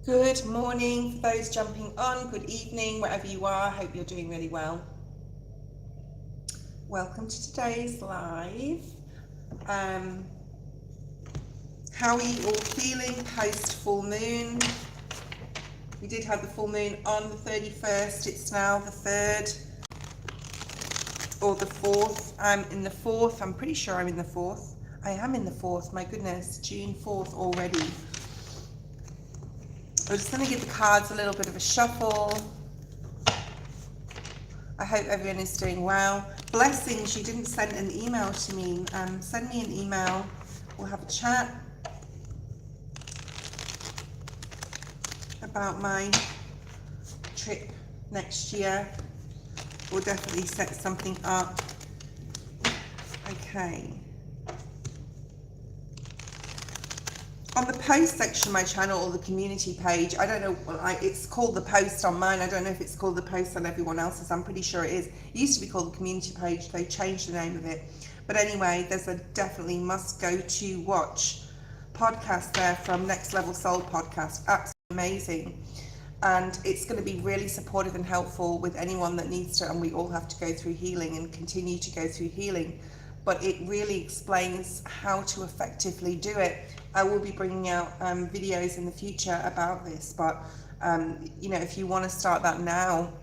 Good morning for those jumping on, good evening, wherever you are. Hope you're doing really well. Welcome to today's live. How are you all feeling post full moon? We did have the full moon on the 31st, it's now the 3rd or the 4th. I'm in the 4th, I'm pretty sure I'm in the 4th. I am in the 4th, my goodness, June 4th already. I'm just going to give the cards a little bit of a shuffle. I hope everyone is doing well. Blessings, you didn't send an email to me. Send me an email. We'll have a chat about my trip next year. We'll definitely set something up. Okay. On the post section of my channel or the community page, I don't know, it's called the post on mine. I don't know if it's called the post on everyone else's. I'm pretty sure it is. It used to be called the community page. They changed the name of it. But anyway, there's a definitely must go to watch podcast there from Next Level Soul podcast. Absolutely amazing. And it's going to be really supportive and helpful with anyone that needs to, and we all have to go through healing and continue to go through healing. But it really explains how to effectively do it. I will be bringing out videos in the future about this, but you know, if you want to start that now,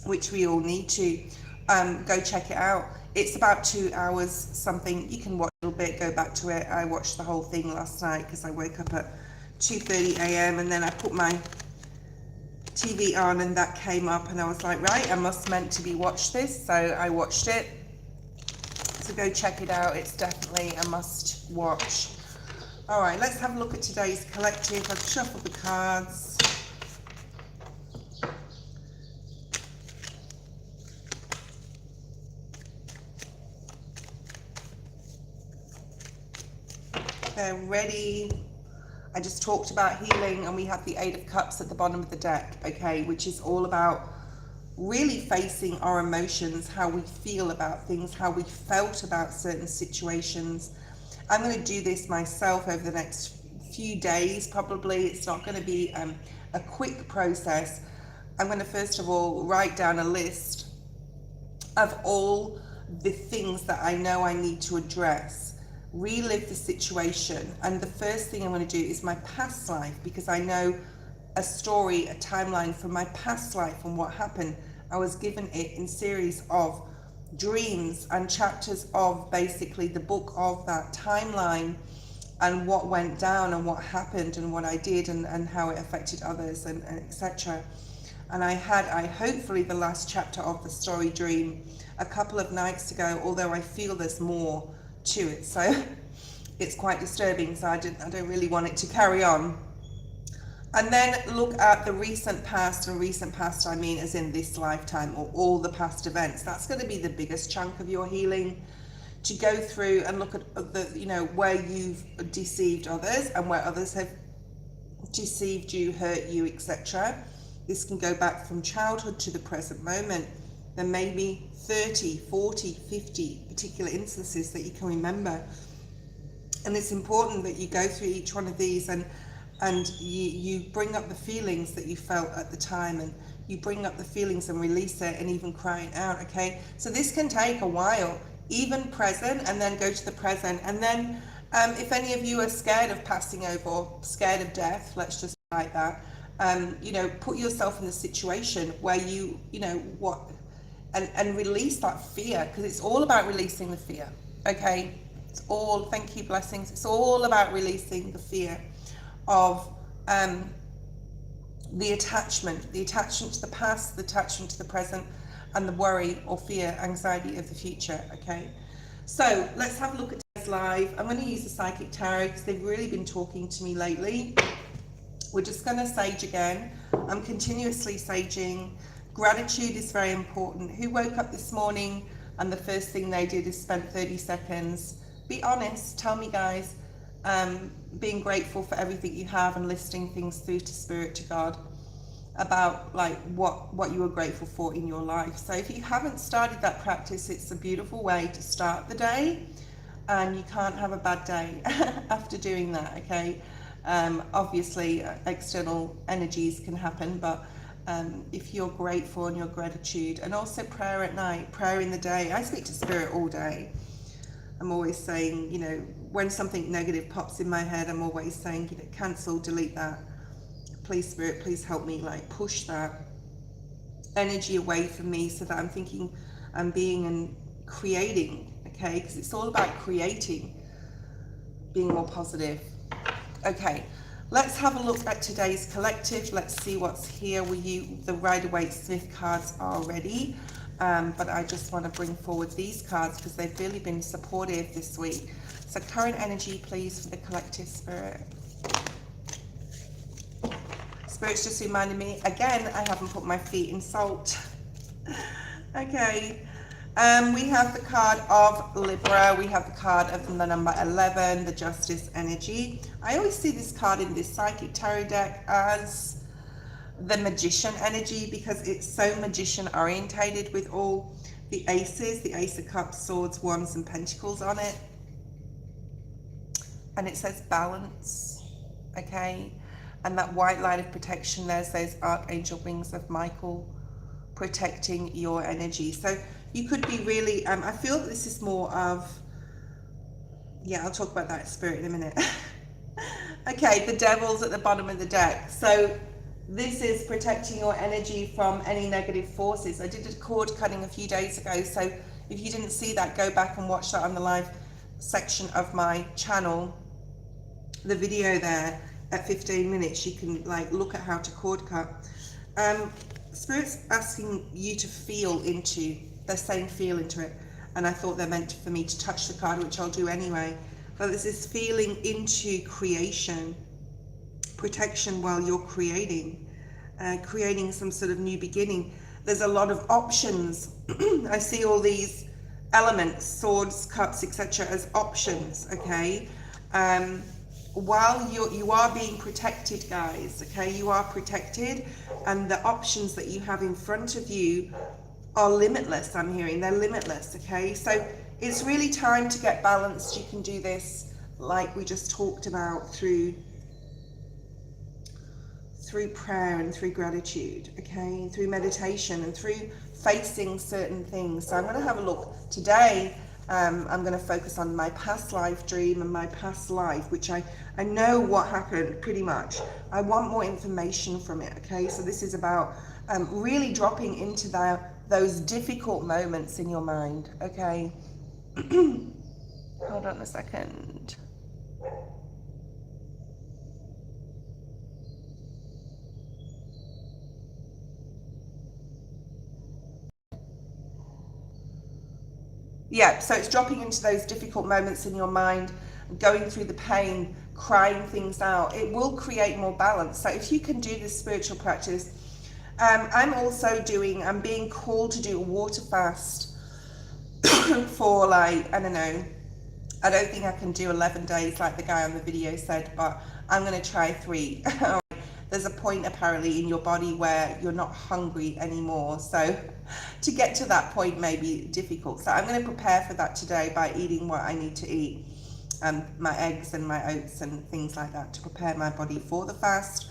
which we all need to, go check it out. It's about 2 hours something. You can watch a little bit, go back to it. I watched the whole thing last night because I woke up at 2:30 a.m. and then I put my TV on and that came up and I was like, right, I must meant to be watch this, so I watched it. So go check it out. It's definitely a must watch. All right, let's have a look at today's collective. I've shuffled the cards. They're ready. I just talked about healing and we have the 8 of Cups at the bottom of the deck, okay, which is all about really facing our emotions, how we feel about things, how we felt about certain situations. I'm going to do this myself over the next few days, probably. It's not going to be a quick process. I'm going to first of all write down a list of all the things that I know I need to address, relive the situation. And the first thing I'm going to do is my past life, because I know a story, a timeline from my past life and what happened. I was given it in series of dreams and chapters of basically the book of that timeline and what went down and what happened and what I did and how it affected others and etc. And I hopefully the last chapter of the story dream a couple of nights ago, although I feel there's more to it, so it's quite disturbing, so I don't really want it to carry on. And then look at the recent past, and recent past I mean as in this lifetime or all the past events. That's going to be the biggest chunk of your healing, to go through and look at the, you know, where you've deceived others and where others have deceived you, hurt you, etc. This can go back from childhood to the present moment. There may be 30, 40, 50 particular instances that you can remember. And it's important that you go through each one of these and you bring up the feelings that you felt at the time, and you bring up the feelings and release it, and even crying out, okay? So this can take a while, even present, and then go to the present. And then if any of you are scared of passing over or scared of death, let's just like that, you know, put yourself in the situation where you know what, and release that fear, because it's all about releasing the fear, okay? It's all, thank you, blessings. It's all about releasing the fear of the attachment to the past, the attachment to the present, and the worry or fear, anxiety of the future, okay? So let's have a look at today's today's live. I'm going to use the Psychic Tarot because they've really been talking to me lately. We're just going to sage again. I'm continuously saging. Gratitude is very important. Who woke up this morning and the first thing they did is spend 30 seconds? Be honest, tell me guys, being grateful for everything you have and listing things through to Spirit, to God, about like what you are grateful for in your life. So if you haven't started that practice, it's a beautiful way to start the day, and you can't have a bad day after doing that, okay? Obviously external energies can happen, but if you're grateful and your gratitude, and also prayer at night, prayer in the day. I speak to Spirit all day. I'm always saying, you know, when something negative pops in my head, I'm always saying, you know, cancel, delete that. Please, Spirit, please help me like push that energy away from me so that I'm thinking and being and creating, okay? Because it's all about creating, being more positive. Okay, let's have a look at today's collective. Let's see what's here with you. The Rider-Waite-Smith cards are ready, but I just want to bring forward these cards because they've really been supportive this week. So current energy, please, for the collective, Spirit. Spirit's just reminded me, again, I haven't put my feet in salt. Okay, we have the card of Libra, we have the card of the number 11, the Justice energy. I always see this card in this Psychic Tarot deck as the Magician energy because it's so Magician orientated with all the aces, the Ace of Cups, Swords, Wands and Pentacles on it. And it says balance, okay? And that white light of protection, there's those archangel wings of Michael protecting your energy. So you could be really, I feel that this is more of, yeah, I'll talk about that, Spirit, in a minute. Okay, the Devil's at the bottom of the deck. So this is protecting your energy from any negative forces. I did a cord cutting a few days ago, so if you didn't see that, go back and watch that on the live section of my channel. The video there at 15 minutes, you can like look at how to cord cut. Spirit's asking you to feel into, they're saying feel into it, and I thought they meant for me to touch the card, which I'll do anyway. But there's this feeling into creation, protection while you're creating, creating some sort of new beginning. There's a lot of options. I see all these elements, swords, cups, etc. as options, okay? While you are being protected, guys, okay? You are protected, and the options that you have in front of you are limitless. I'm hearing they're limitless, okay? So it's really time to get balanced. You can do this like we just talked about through prayer and through gratitude, okay? Through meditation and through facing certain things. So I'm going to have a look today. I'm going to focus on my past life dream and my past life, which I know what happened pretty much. I want more information from it, okay? So this is about really dropping into those difficult moments in your mind, okay? Hold on a second. Yeah, so it's dropping into those difficult moments in your mind, going through the pain, crying things out. It will create more balance. So if you can do this spiritual practice, I'm being called to do a water fast for like, I don't know, I don't think I can do 11 days like the guy on the video said, but I'm going to try 3. There's a point apparently in your body where you're not hungry anymore. So to get to that point may be difficult. So I'm going to prepare for that today by eating what I need to eat. My eggs and my oats and things like that to prepare my body for the fast.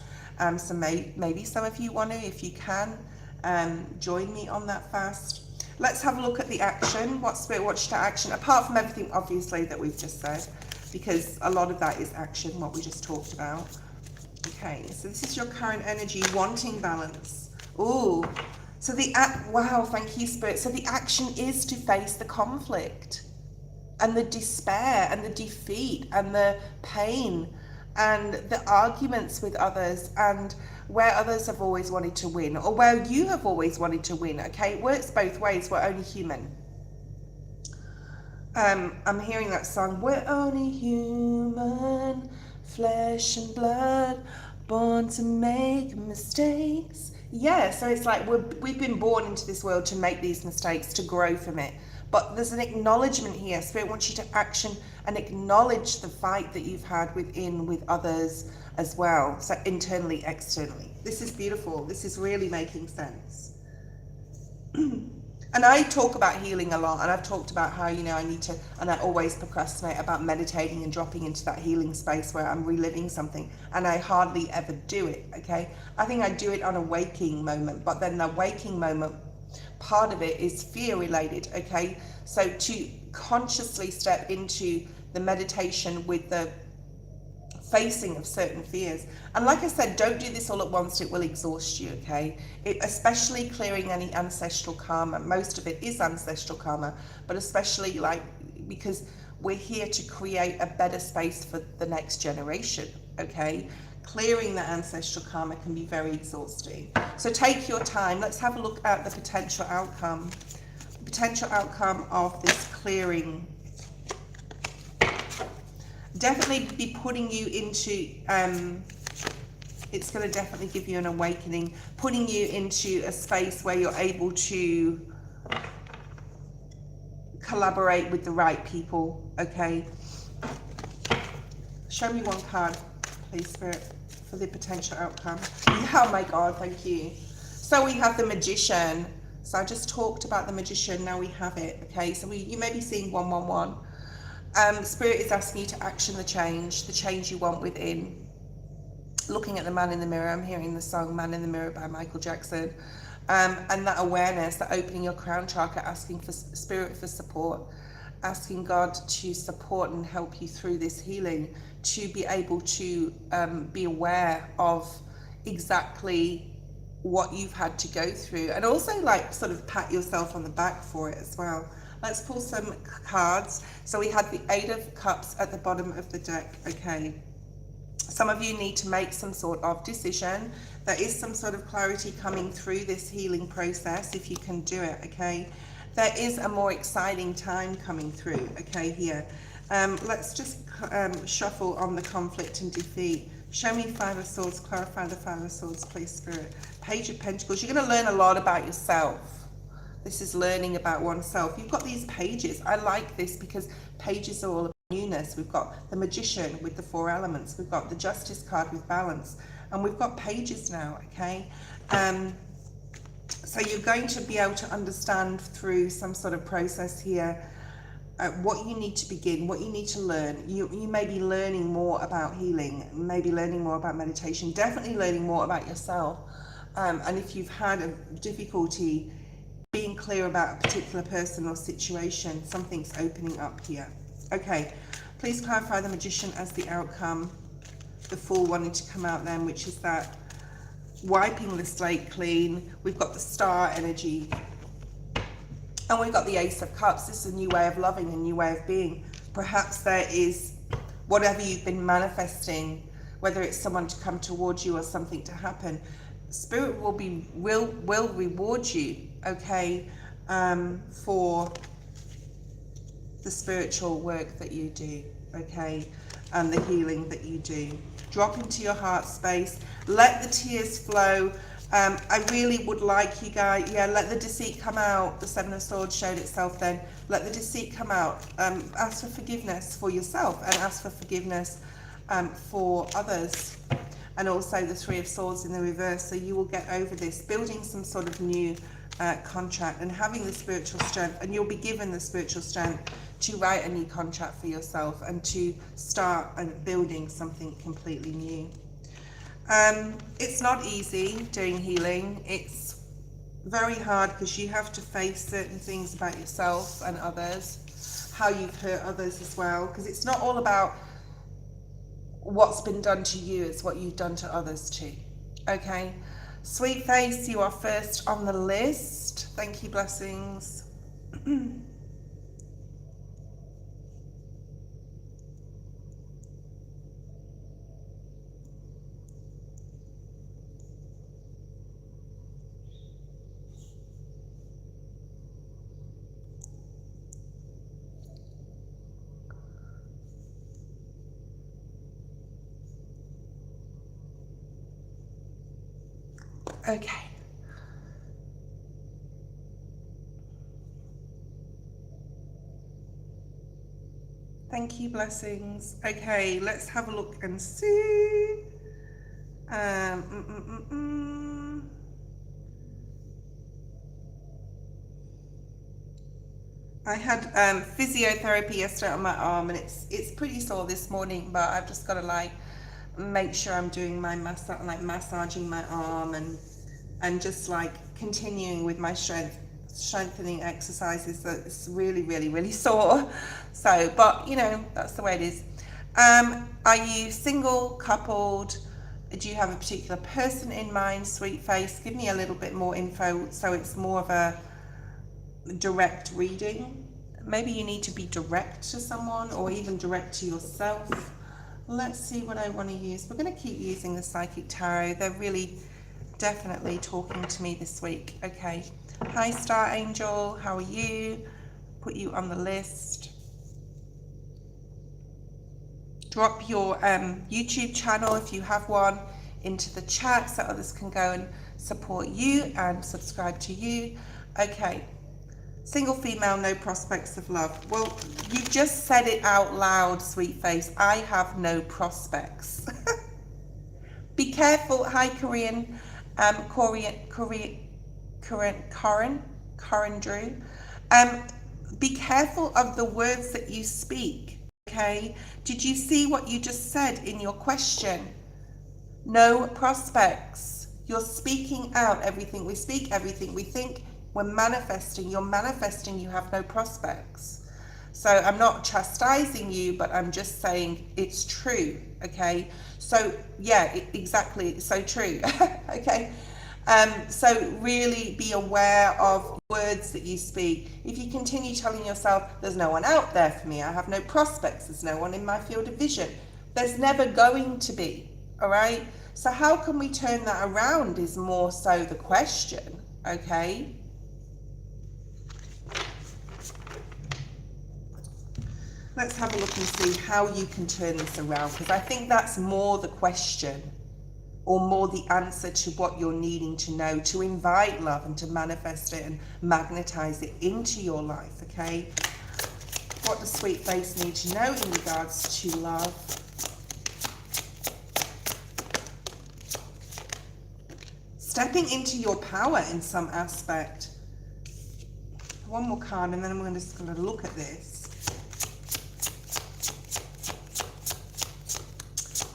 So maybe some of you want to, if you can, join me on that fast. Let's have a look at the action. What Spirit wants to action, apart from everything obviously that we've just said, because a lot of that is action, what we just talked about. Okay, so this is your current energy, wanting balance. Ooh, so wow, thank you, Spirit. So the action is to face the conflict and the despair and the defeat and the pain and the arguments with others, and where others have always wanted to win or where you have always wanted to win, okay? It works both ways. We're only human. I'm hearing that song, we're only human, flesh and blood, born to make mistakes. Yeah, so it's like we've been born into this world to make these mistakes, to grow from it. But there's an acknowledgement here. Spirit wants you to action and acknowledge the fight that you've had within with others as well. So internally, externally. This is beautiful. This is really making sense. And I talk about healing a lot, and I've talked about how, you know, I need to, and I always procrastinate about meditating and dropping into that healing space where I'm reliving something, and I hardly ever do it, okay? I think I do it on a waking moment, but then the waking moment, part of it is fear related, okay? So to consciously step into the meditation with the facing of certain fears. And like I said, don't do this all at once, it will exhaust you, okay? Especially clearing any ancestral karma. Most of it is ancestral karma, but especially like, because we're here to create a better space for the next generation, okay? Clearing the ancestral karma can be very exhausting. So take your time. Let's have a look at the potential outcome. The potential outcome of this clearing. Definitely be putting you into, it's going to definitely give you an awakening, putting you into a space where you're able to collaborate with the right people, okay? Show me one card, please, Spirit, for the potential outcome. Yeah, oh my God, thank you. So we have the Magician. So I just talked about the Magician, now we have it, okay? So you may be seeing 111. Spirit is asking you to action the change you want within. Looking at the man in the mirror, I'm hearing the song Man in the Mirror by Michael Jackson. And that awareness, that opening your crown chakra, asking for Spirit for support, asking God to support and help you through this healing, to be able to be aware of exactly what you've had to go through, and also like sort of pat yourself on the back for it as well. Let's pull some cards. So we had the Eight of Cups at the bottom of the deck, okay? Some of you need to make some sort of decision. There is some sort of clarity coming through this healing process if you can do it, okay? There is a more exciting time coming through, okay, here. Let's just shuffle on the conflict and defeat. Show me Five of Swords, clarify the Five of Swords, please, Spirit. Page of Pentacles, you're going to learn a lot about yourself. This is learning about oneself. You've got these pages. I like this because pages are all about newness. We've got the Magician with the 4 elements. We've got the Justice card with balance. And we've got pages now, okay? So you're going to be able to understand through some sort of process here what you need to begin, what you need to learn. You may be learning more about healing, maybe learning more about meditation, definitely learning more about yourself. And if you've had a difficulty being clear about a particular person or situation, something's opening up here. Okay, please clarify the Magician as the outcome. The Fool wanting to come out then, which is that wiping the slate clean. We've got the Star energy. And we've got the Ace of Cups. This is a new way of loving, a new way of being. Perhaps there is whatever you've been manifesting, whether it's someone to come towards you or something to happen. Spirit will reward you, okay, for the spiritual work that you do, okay, and the healing that you do. Drop into your heart space. Let the tears flow. I really would like you guys, yeah, let the deceit come out. The Seven of Swords showed itself then. Let the deceit come out. Ask for forgiveness for yourself and ask for forgiveness for others. And also the Three of Swords in the reverse, so you will get over this, building some sort of new contract and having the spiritual strength, and you'll be given the spiritual strength to write a new contract for yourself and to start building something completely new. It's not easy doing healing. It's very hard because you have to face certain things about yourself and others, how you've hurt others as well, because it's not all about what's been done to you, it's what you've done to others too. Okay, Sweet Face, you are first on the list. Thank you, blessings. Okay. Thank you, blessings. Okay, let's have a look and see. I had physiotherapy yesterday on my arm, and it's pretty sore this morning, but I've just got to like make sure I'm doing my massaging my arm and just like continuing with my strengthening exercises. That it's really sore. So, but you know, that's the way it is. Are you single, coupled? Do you have a particular person in mind, sweet face? Give me a little bit more info so it's more of a direct reading. Maybe you need to be direct to someone or even direct to yourself. Let's see what I want to use. We're going to keep using the Psychic Tarot. They're really definitely talking to me this week. Okay. Hi, Star Angel. How are you? Put you on the list. Drop your YouTube channel, if you have one, into the chat so others can go and support you and subscribe to you. Okay. Single female, no prospects of love. Well, you just said it out loud, sweet face. I have no prospects. Be careful. Hi, Korean. Corin Drew. Be careful of the words that you speak. Okay, did you see what you just said in your question? No prospects. You're speaking out everything we speak, everything we think. We're manifesting. You're manifesting. You have no prospects. So I'm not chastising you, but I'm just saying it's true. Okay, so yeah, exactly, it's so true. Okay. So really be aware of words that you speak. If you continue telling yourself, there's no one out there for me, I have no prospects, there's no one in my field of vision, there's never going to be, all right? So how can we turn that around is more so the question, okay? Let's have a look and see how you can turn this around, because I think that's more the question, or more the answer to what you're needing to know to invite love and to manifest it and magnetize it into your life, okay? What does sweet face need to know in regards to love? Stepping into your power in some aspect. One more card and then I'm just going to look at this.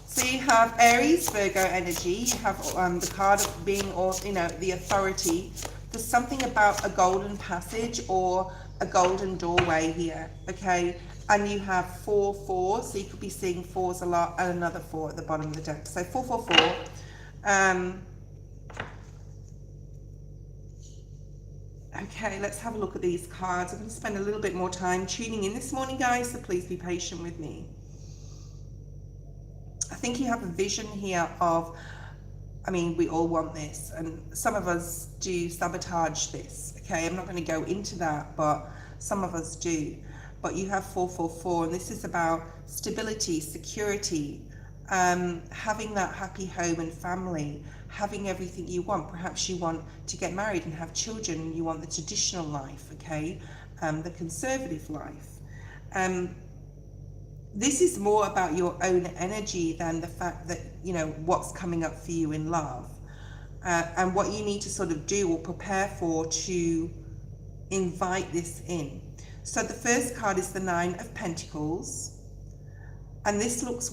So you have Aries, Virgo energy. You have the card of being, or you know, the authority. There's something about a golden passage or a golden doorway here, okay? And you have 4-4, so you could be seeing fours a lot, and another 4 at the bottom of the deck. So 4-4-4. Okay, let's have a look at these cards. I'm going to spend a little bit more time tuning in this morning, guys, so please be patient with me. I think you have a vision here of, I mean, we all want this, and some of us do sabotage this, okay? I'm not going to go into that, but some of us do. But you have 4-4-4, and this is about stability, security, having that happy home and family, having everything you want. Perhaps you want to get married and have children, and you want the traditional life, okay? The conservative life. This is more about your own energy than the fact that, you know, what's coming up for you in love, and what you need to sort of do or prepare for to invite this in. So the first card is the 9 of Pentacles, and this looks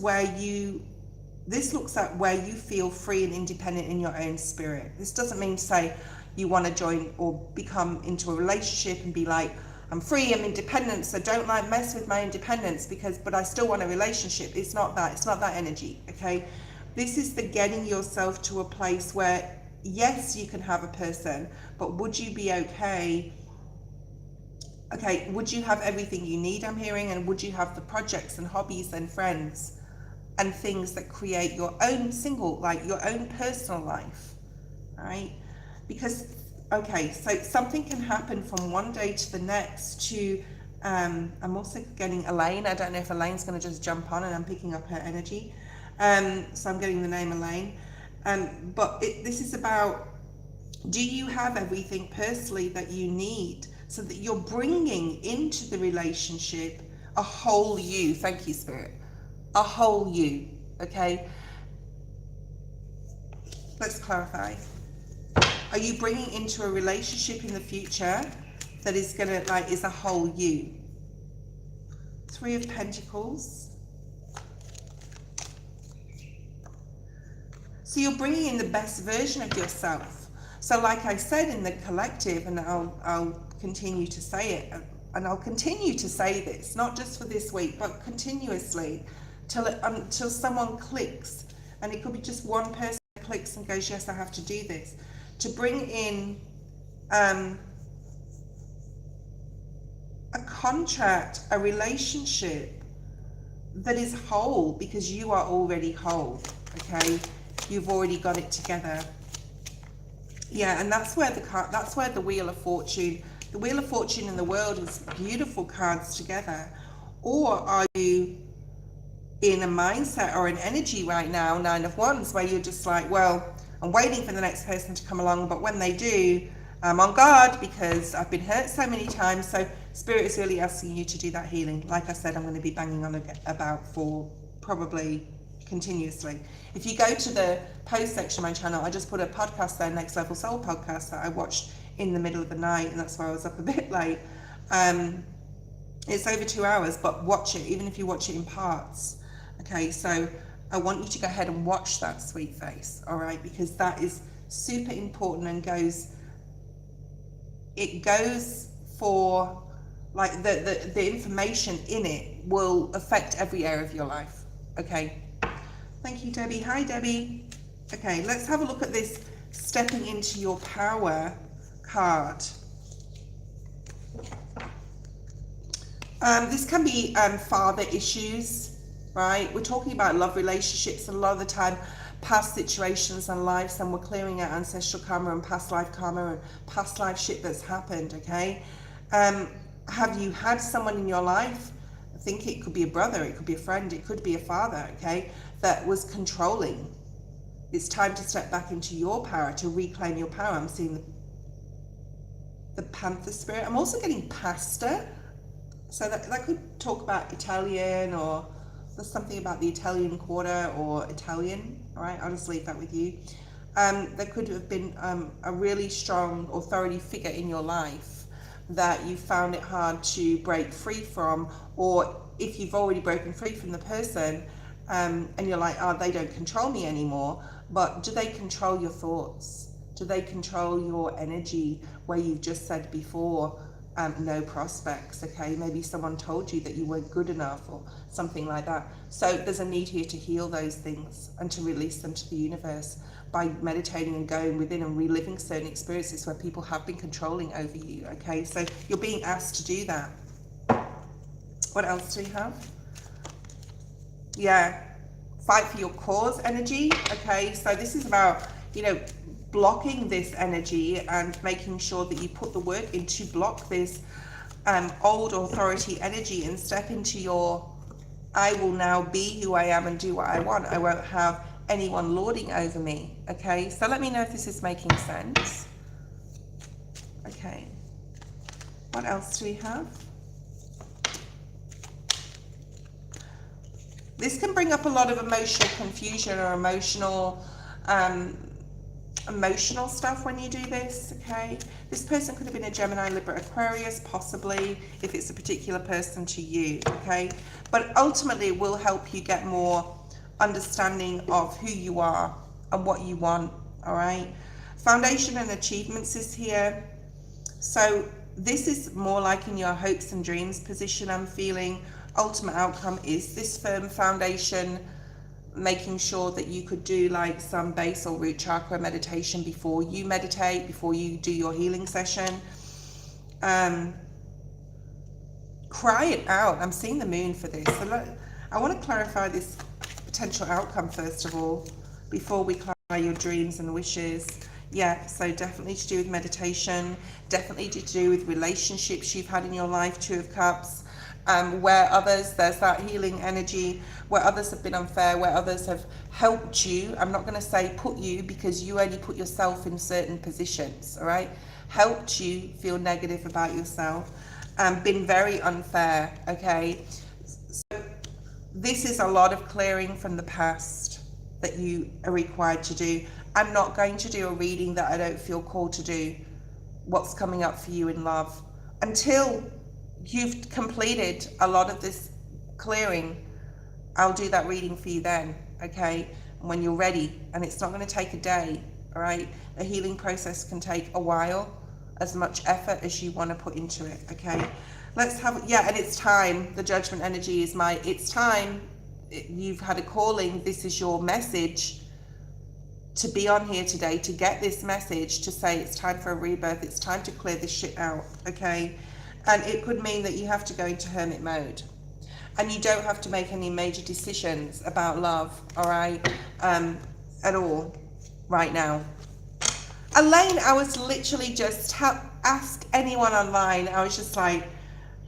at where you feel free and independent in your own spirit. This doesn't mean to say you want to join or become into a relationship and be like, I'm free, I'm independent, so don't like mess with my independence but I still want a relationship. It's not that energy, okay? This is the getting yourself to a place where, yes, you can have a person, but would you be okay? Okay, would you have everything you need, I'm hearing, and would you have the projects and hobbies and friends and things that create your own your own personal life, all right? Because okay, so something can happen from one day to the next to, I'm also getting Elaine. I don't know if Elaine's going to just jump on, and I'm picking up her energy. So I'm getting the name Elaine. But this is about Do you have everything personally that you need so that you're bringing into the relationship a whole you? Thank you, Spirit. A whole you, okay? Let's clarify. Are you bringing into a relationship in the future that is gonna, like, is a whole you? Three of Pentacles. So you're bringing in the best version of yourself. So like I said in the collective, and I'll continue to say it, and I'll continue to say this, not just for this week, but continuously, until someone clicks, and it could be just one person that clicks and goes, yes, I have to do this. To bring in a contract, a relationship that is whole, because you are already whole, okay? You've already got it together. Yeah, and that's where the Wheel of Fortune, the Wheel of Fortune in the world is beautiful cards together. Or are you in a mindset or an energy right now, Nine of Wands, where you're just like, well, I'm waiting for the next person to come along, but when they do, I'm on guard because I've been hurt so many times. So Spirit is really asking you to do that healing. Like I said, I'm going to be banging on about for probably continuously. If you go to the post section of my channel, I just put a podcast there, Next Level Soul podcast, that I watched in the middle of the night, and that's why I was up a bit late. It's over 2 hours, but watch it, even if you watch it in parts. Okay, so I want you to go ahead and watch that, sweet face, all right, because that is super important and goes for, like, the information in it will affect every area of your life. Okay, thank you, Debbie. Hi, Debbie. Okay, let's have a look at this stepping into your power card. This can be father issues, right? We're talking about love relationships, and a lot of the time past situations and lives, and we're clearing out ancestral karma and past life karma and past life shit that's happened, okay? Have you had someone in your life, I think it could be a brother, it could be a friend, it could be a father, okay, that was controlling? It's time to step back into your power, to reclaim your power. I'm seeing the Panther spirit. I'm also getting pasta. So that could talk about Italian, or there's something about the Italian quarter or Italian. All right, I'll just leave that with you. There could have been a really strong authority figure in your life that you found it hard to break free from, or if you've already broken free from the person, and you're like, oh, they don't control me anymore, but do they control your thoughts? Do they control your energy, where you've just said before, no prospects, okay? Maybe someone told you that you weren't good enough or something like that. So there's a need here to heal those things and to release them to the universe by meditating and going within and reliving certain experiences where people have been controlling over you, okay? So you're being asked to do that. What else do we have? Yeah, fight for your cause energy, okay? So this is about, you know, blocking this energy and making sure that you put the work in to block this old authority energy and step into your, I will now be who I am and do what I want. I won't have anyone lording over me, okay? So let me know if this is making sense. Okay, what else do we have? This can bring up a lot of emotional confusion or emotional stuff when you do this, okay? This person could have been a Gemini, Libra, Aquarius, possibly, if it's a particular person to you, okay? But ultimately it will help you get more understanding of who you are and what you want, all right? Foundation and achievements is here. So this is more like in your hopes and dreams position, I'm feeling. Ultimate outcome is this firm foundation, making sure that you could do like some base or root chakra meditation before you meditate, before you do your healing session. Cry it out. I'm seeing the moon for this. So I want to clarify this potential outcome first of all, before we clarify your dreams and wishes. Yeah, so definitely to do with meditation, definitely to do with relationships you've had in your life, Two of Cups. Where others, there's that healing energy, where others have been unfair, where others have helped you. I'm not going to say put you, because you only put yourself in certain positions, all right? Helped you feel negative about yourself, been very unfair, okay? So this is a lot of clearing from the past that you are required to do. I'm not going to do a reading that I don't feel called to do. What's coming up for you in love, until you've completed a lot of this clearing. I'll do that reading for you then, okay? And when you're ready, and it's not going to take a day, all right? The healing process can take a while, as much effort as you want to put into it, okay? Let's have, yeah, and it's time. The judgment energy is it's time. You've had a calling. This is your message to be on here today, to get this message, to say it's time for a rebirth, it's time to clear this shit out, okay? And it could mean that you have to go into hermit mode. And you don't have to make any major decisions about love, all right? At all, right now. Elaine, I was literally just, ask anyone online, I was just like,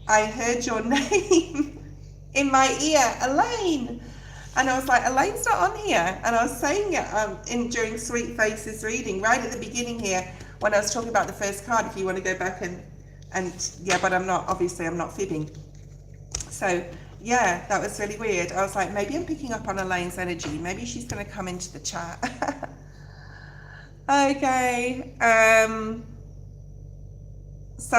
I heard your name in my ear, Elaine. And I was like, Elaine's not on here. And I was saying it during Sweet Faces reading, right at the beginning here, when I was talking about the first card, if you want to go back and yeah, but I'm not, obviously I'm not fibbing. So yeah, that was really weird. I was like, maybe I'm picking up on Elaine's energy. Maybe she's going to come into the chat. Okay. So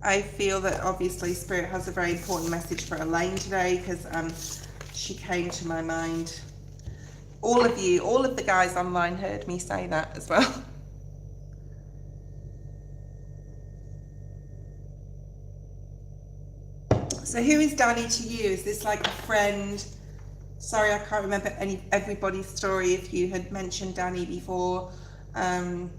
I feel that obviously Spirit has a very important message for Elaine today, because she came to my mind. All of you, all of the guys online heard me say that as well. So who is Danny to you? Is this like a friend? Sorry, I can't remember everybody's story if you had mentioned Danny before. Okay.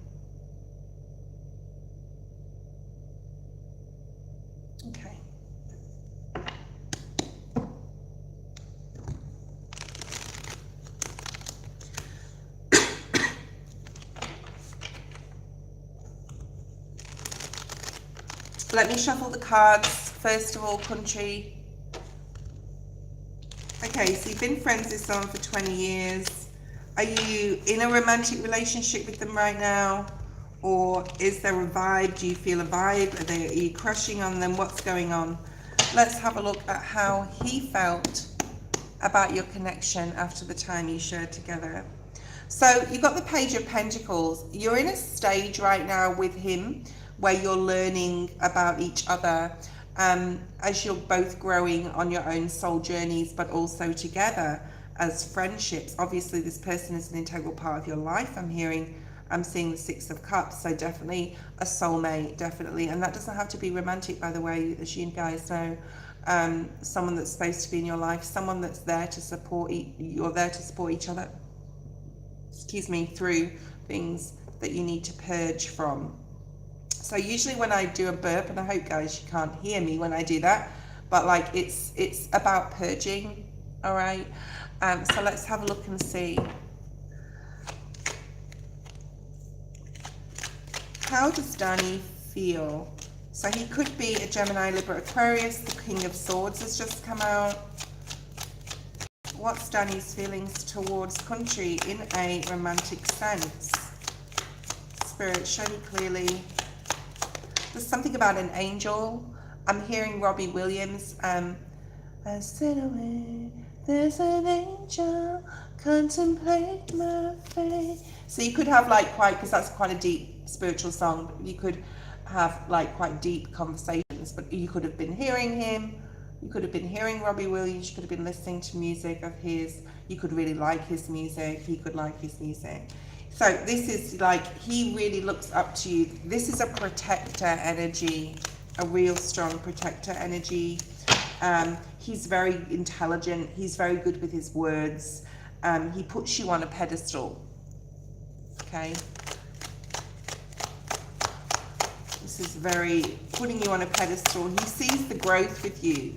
Let me shuffle the cards. First of all, country. Okay, so you've been friends with someone for 20 years. Are you in a romantic relationship with them right now? Or is there a vibe? Do you feel a vibe? Are you crushing on them? What's going on? Let's have a look at how he felt about your connection after the time you shared together. So you've got the Page of Pentacles. You're in a stage right now with him where you're learning about each other, as you're both growing on your own soul journeys, but also together as friendships. Obviously, this person is an integral part of your life. I'm seeing the Six of Cups, so definitely a soulmate, definitely. And that doesn't have to be romantic, by the way, as you guys know. Someone that's supposed to be in your life, someone that's there to support, you're there to support each other, excuse me, through things that you need to purge from. So usually when I do a burp, and I hope guys you can't hear me when I do that, but like it's about purging, all right? So let's have a look and see. How does Danny feel? So he could be a Gemini, Libra, Aquarius. The King of Swords has just come out. What's Danny's feelings towards country in a romantic sense? Spirit, show me clearly. There's something about an angel. I'm hearing Robbie Williams. I sit away, there's an angel, contemplate my fate. So you could have like quite, because that's quite a deep spiritual song, but you could have like quite deep conversations, but you could have been hearing him, you could have been hearing Robbie Williams, you could have been listening to music of his, you could really like his music, he could like his music. So this is like, he really looks up to you. This is a protector energy, a real strong protector energy. He's very intelligent. He's very good with his words. He puts you on a pedestal. Okay. This is very putting you on a pedestal. He sees the growth with you.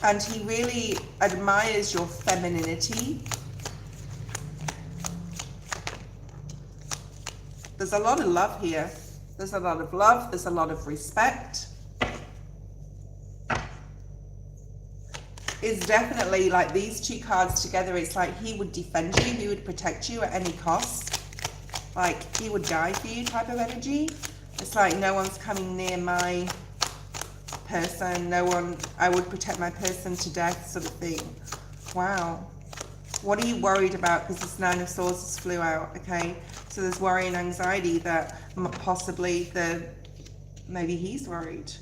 And he really admires your femininity. There's a lot of love here. There's a lot of love. There's a lot of respect. It's definitely like these two cards together. It's like he would defend you. He would protect you at any cost. Like he would die for you type of energy. It's like no one's coming near my person. No one, I would protect my person to death sort of thing. Wow. What are you worried about? Because this Nine of Swords just flew out, okay? So there's worry and anxiety that possibly maybe he's worried.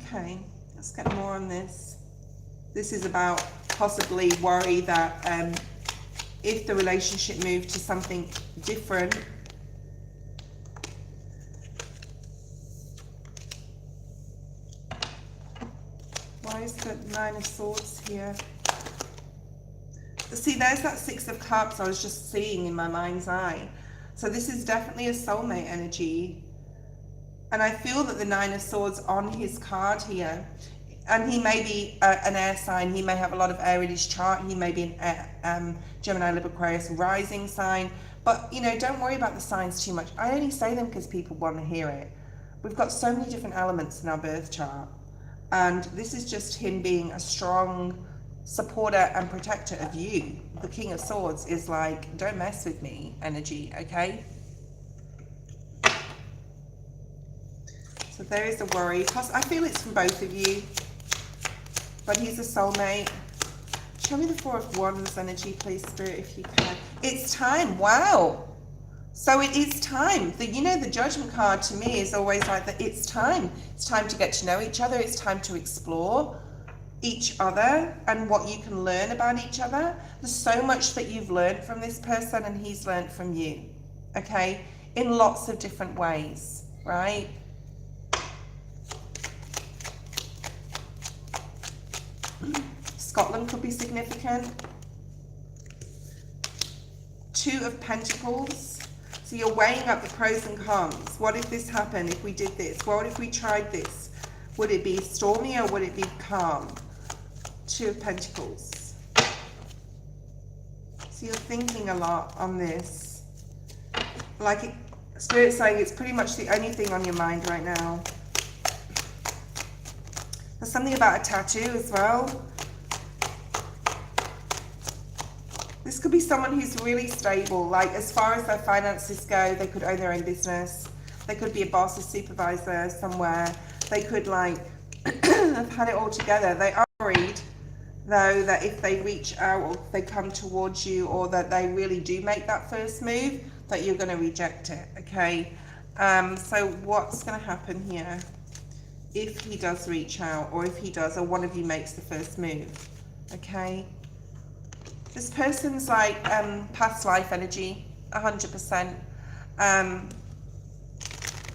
Okay, let's get more on this. This is about possibly worry that if the relationship moved to something different, why is the Nine of Swords here? See, there's that Six of Cups I was just seeing in my mind's eye. So this is definitely a soulmate energy. And I feel that the Nine of Swords on his card here, and he may be an air sign. He may have a lot of air in his chart. He may be an Gemini, Libra, Aquarius rising sign. But, you know, don't worry about the signs too much. I only say them because people want to hear it. We've got so many different elements in our birth chart. And this is just him being a strong supporter and protector of you. The King of Swords is like, don't mess with me energy, okay? So there is a worry. Plus, I feel it's from both of you. But he's a soulmate. Show me the Four of Wands energy, please, Spirit, if you can. It's time. Wow. So it is time. You know, the Judgment card to me is always like that. It's time. It's time to get to know each other. It's time to explore each other and what you can learn about each other. There's so much that you've learned from this person and he's learned from you, okay, in lots of different ways, right? Scotland could be significant. Two of Pentacles. So you're weighing up the pros and cons. What if this happened, if we did this? What if we tried this? Would it be stormy or would it be calm? Two of Pentacles. So you're thinking a lot on this. Like Spirit's saying it's pretty much the only thing on your mind right now. There's something about a tattoo as well. This could be someone who's really stable. Like as far as their finances go, they could own their own business. They could be a boss or supervisor somewhere. They could like have had it all together. They are worried though that if they reach out or if they come towards you or that they really do make that first move, that you're going to reject it, okay? So what's going to happen here if he does reach out, or if he does, or one of you makes the first move, okay? This person's like past life energy, 100%.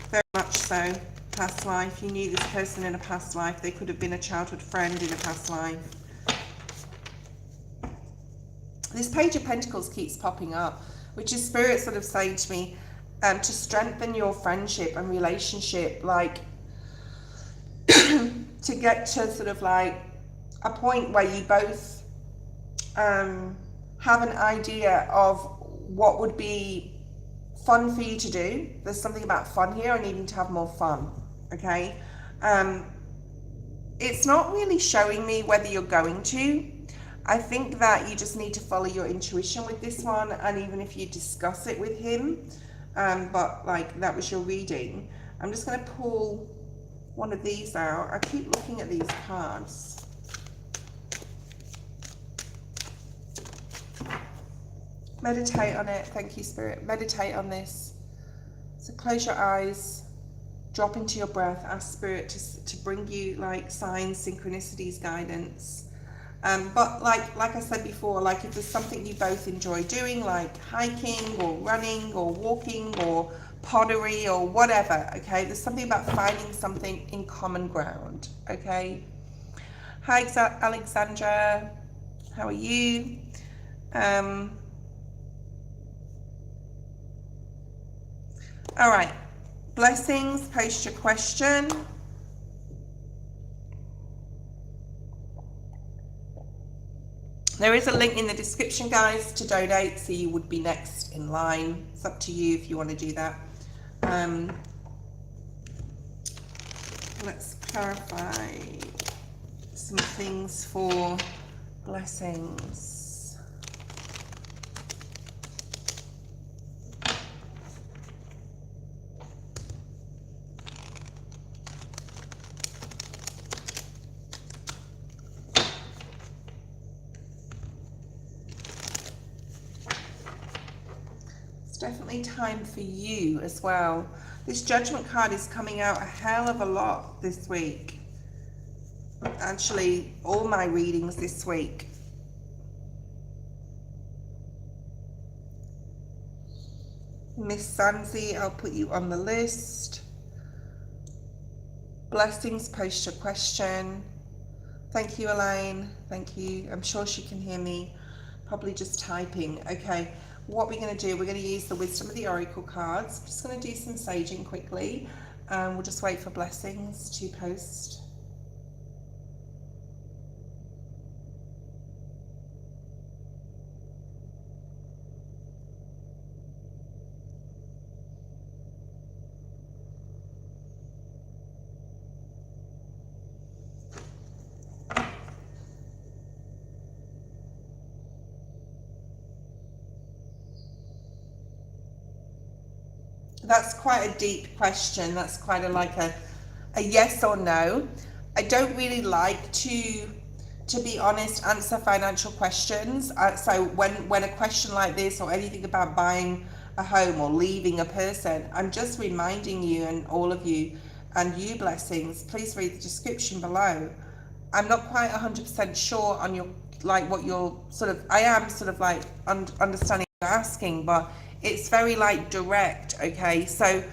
Very much so. Past life. You knew this person in a past life. They could have been a childhood friend in a past life. This Page of Pentacles keeps popping up, which is Spirit sort of saying to me, to strengthen your friendship and relationship, like to get to sort of like a point where you both have an idea of what would be fun for you to do. There's something about fun here, and needing to have more fun, okay? It's not really showing me whether you're going to. I think that you just need to follow your intuition with this one, and even if you discuss it with him, but like that was your reading. I'm just going to pull one of these out. I keep looking at these cards. Meditate on it. Thank you, Spirit. Meditate on this. So close your eyes, drop into your breath, ask Spirit to bring you like signs, synchronicities, guidance. But like I said before, like if there's something you both enjoy doing, like hiking or running or walking or pottery or whatever, okay? There's something about finding something in common ground, okay? Hi, Alexandra. How are you? All right. Blessings. Post your question. There is a link in the description, guys, to donate, so you would be next in line. It's up to you if you want to do that. Let's clarify some things for blessings. Definitely time for you as well. This Judgment card is coming out a hell of a lot this week. Actually, all my readings this week. Miss Sansi, I'll put you on the list. Blessings, post your question. Thank you, Elaine. Thank you. I'm sure she can hear me. Probably just typing. Okay. What we're going to do, we're going to use the Wisdom of the Oracle cards. I'm just going to do some saging quickly. We'll just wait for blessings to post. That's quite a deep question. That's quite a yes or no. I don't really like to be honest, answer financial questions. So when a question like this or anything about buying a home or leaving a person, I'm just reminding you and all of you and you blessings, please read the description below. I'm not quite 100% sure on your, like what you're I am understanding what you're asking, but it's very direct, okay? So,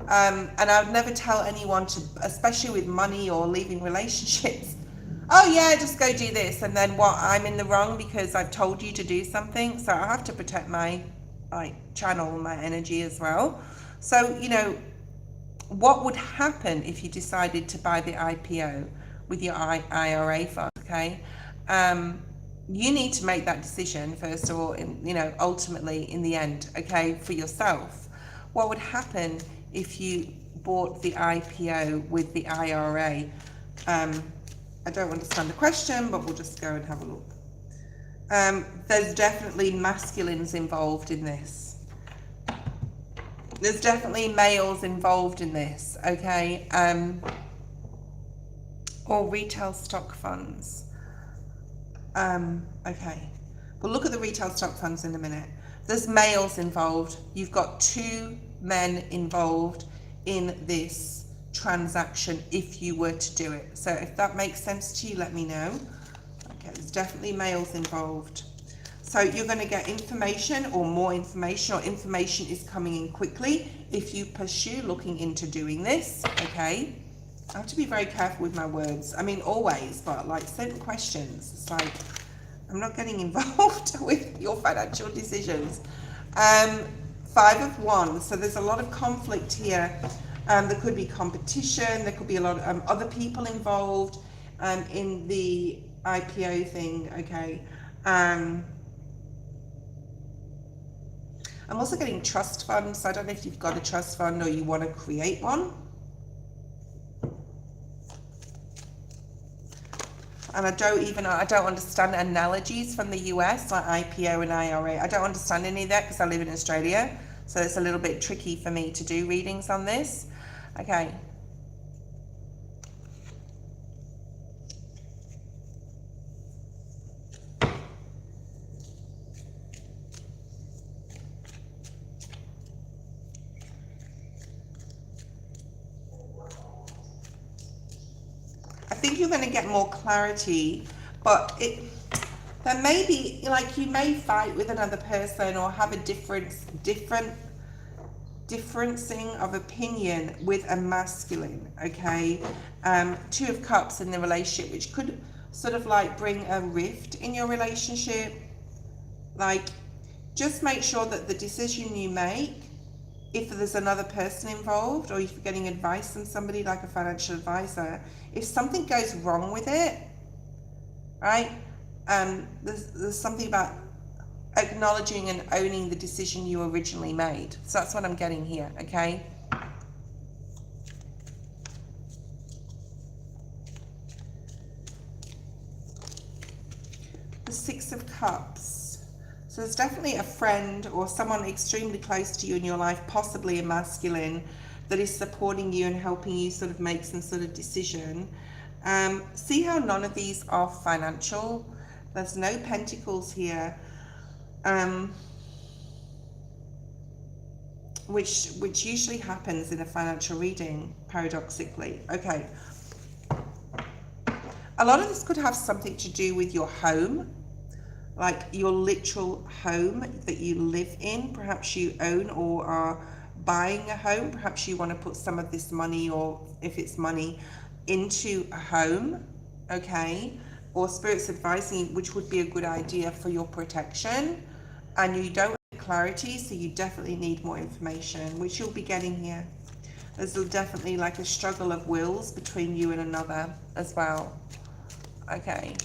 and I would never tell anyone to, especially with money or leaving relationships, oh yeah, just go do this, and then what, I'm in the wrong because I've told you to do something. So I have to protect my channel, my energy as well. So, you know, what would happen if you decided to buy the IPO with your IRA fund, okay? You need to make that decision first of all, ultimately in the end, okay, for yourself. What would happen if you bought the IPO with the IRA? I don't understand the question, but we'll just go and have a look. There's definitely masculines involved in this. There's definitely males involved in this, okay? Or retail stock funds. Okay, we'll look at the retail stock funds in a minute. There's males involved. You've got two men involved in this transaction if you were to do it. So if that makes sense to you, let me know. Okay, there's definitely males involved. So you're going to get information or more information, or information is coming in quickly if you pursue looking into doing this, okay? I have to be very careful with my words. I mean, always, but certain questions, it's I'm not getting involved with your financial decisions. 5 of Wands, so there's a lot of conflict here. There could be competition, there could be a lot of other people involved in the IPO thing, okay? I'm also getting trust funds, so I don't know if you've got a trust fund or you want to create one. And I don't understand analogies from the US, like IPO and IRA. I don't understand any of that because I live in Australia. So it's a little bit tricky for me to do readings on this. Okay. I think you're going to get more clarity, but there may be, you may fight with another person or have a differencing of opinion with a masculine, okay? 2 of Cups in the relationship, which could bring a rift in your relationship. Just make sure that the decision you make, if there's another person involved or if you're getting advice from somebody like a financial advisor, if something goes wrong with it, right, There's something about acknowledging and owning the decision you originally made. So that's what I'm getting here, okay? The Six of Cups. So there's definitely a friend or someone extremely close to you in your life, possibly a masculine, that is supporting you and helping you sort of make some sort of decision. See how none of these are financial? There's no pentacles here, which usually happens in a financial reading, paradoxically. Okay. A lot of this could have something to do with your home, like your literal home that you live in. Perhaps you own or are buying a home. Perhaps you want to put some of this money, or if it's money, into a home, okay? Or Spirit's advising, which would be a good idea for your protection, and you don't have clarity, so you definitely need more information, which you'll be getting here. There's definitely like a struggle of wills between you and another as well, okay?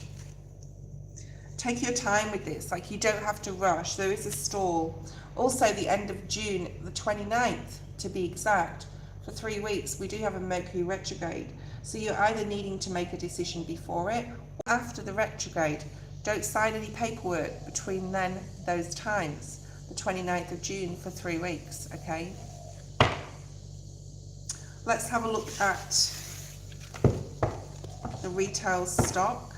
Take your time with this, like you don't have to rush. There is a stall. Also, the end of June, the 29th to be exact, for 3 weeks, we do have a Mercury retrograde. So you're either needing to make a decision before it or after the retrograde. Don't sign any paperwork between those times, the 29th of June for 3 weeks, okay? Let's have a look at the retail stock.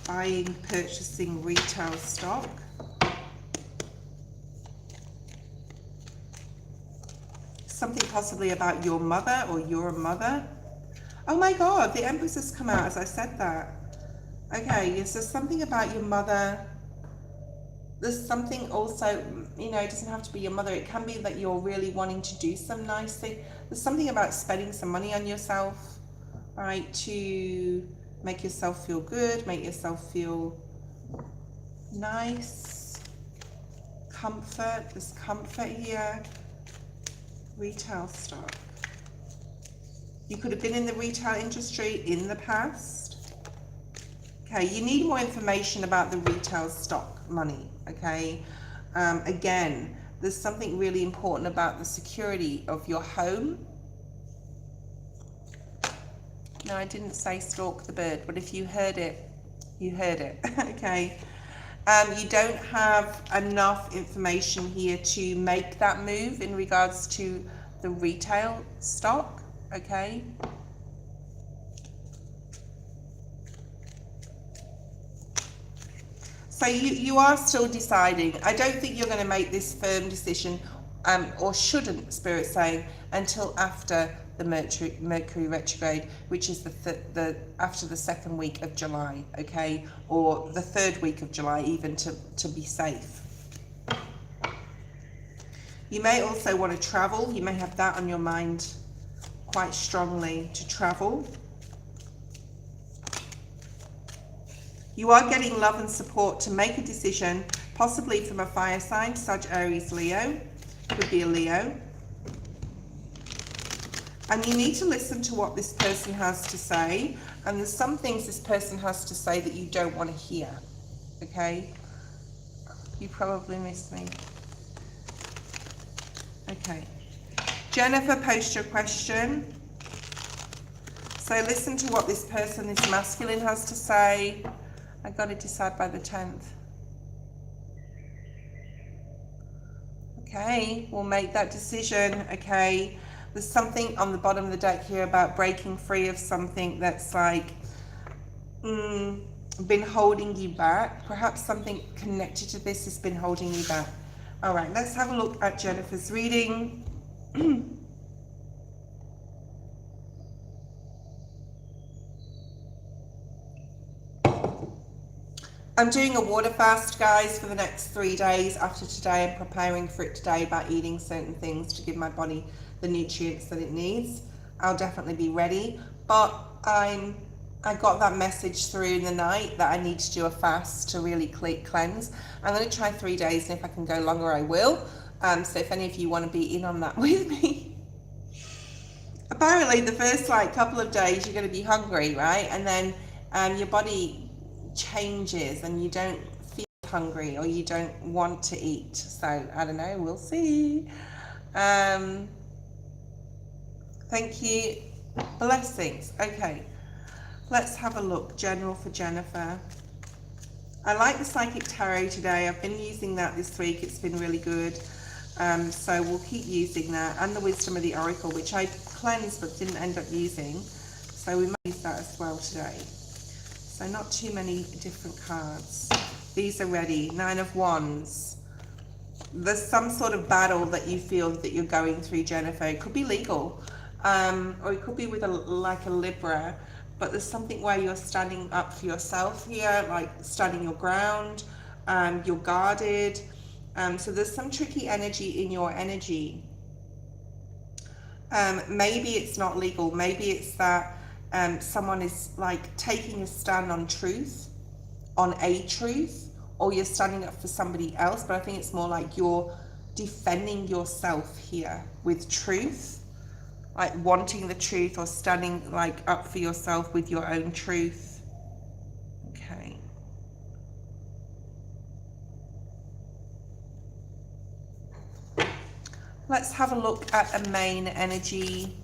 Buying, purchasing retail stock. Something possibly about your mother or you're a mother. Oh my God, the Empress has come out as I said that. Okay, yes, there's something about your mother. There's something also, you know, it doesn't have to be your mother. It can be that you're really wanting to do some nice thing. There's something about spending some money on yourself, right, to make yourself feel good, make yourself feel nice. Comfort, there's comfort here. Retail stock. You could have been in the retail industry in the past. Okay, you need more information about the retail stock money, okay? Again, there's something really important about the security of your home. No, I didn't say stalk the bird, but if you heard it, you heard it, okay? You don't have enough information here to make that move in regards to the retail stock, okay? So you are still deciding. I don't think you're going to make this firm decision, or shouldn't, Spirit saying, until after the Mercury retrograde, which is after the 2nd week of July, okay, or the 3rd week of July, even to be safe. You may also want to travel. You may have that on your mind quite strongly, to travel. You are getting love and support to make a decision, possibly from a fire sign, Sag, Aries, Leo. Could be a Leo. And you need to listen to what this person has to say. And there's some things this person has to say that you don't want to hear. Okay? You probably missed me. Okay. Jennifer, post your question. So listen to what this person, this masculine, has to say. I got to decide by the 10th. Okay, we'll make that decision. Okay. There's something on the bottom of the deck here about breaking free of something that's like been holding you back. Perhaps something connected to this has been holding you back. All right, let's have a look at Jennifer's reading. I'm doing a water fast, guys, for the next 3 days. After today, I'm preparing for it today by eating certain things to give my body the nutrients that it needs. I'll definitely be ready, but I got that message through in the night that I need to do a fast to really cleanse. I'm going to try 3 days, and if I can go longer, I will. So if any of you want to be in on that with me, apparently the first like couple of days you're going to be hungry, right? And then your body changes and you don't feel hungry or you don't want to eat. So I don't know, we'll see. Thank you. Blessings. Okay, let's have a look. General for Jennifer. I like the Psychic Tarot today. I've been using that this week. It's been really good. So we'll keep using that. And the Wisdom of the Oracle, which I cleansed but didn't end up using. So we might use that as well today. So not too many different cards. These are ready. Nine of Wands. There's some sort of battle that you feel that you're going through, Jennifer. It could be legal. Or it could be with like a Libra. But there's something where you're standing up for yourself here, like standing your ground. You're guarded. So there's some tricky energy in your energy. Maybe it's not legal. Maybe it's that someone is like taking a stand on truth, on a truth, or you're standing up for somebody else. But I think it's more like you're defending yourself here with truth, like wanting the truth or standing like up for yourself with your own truth. Okay. Let's have a look at a main energy.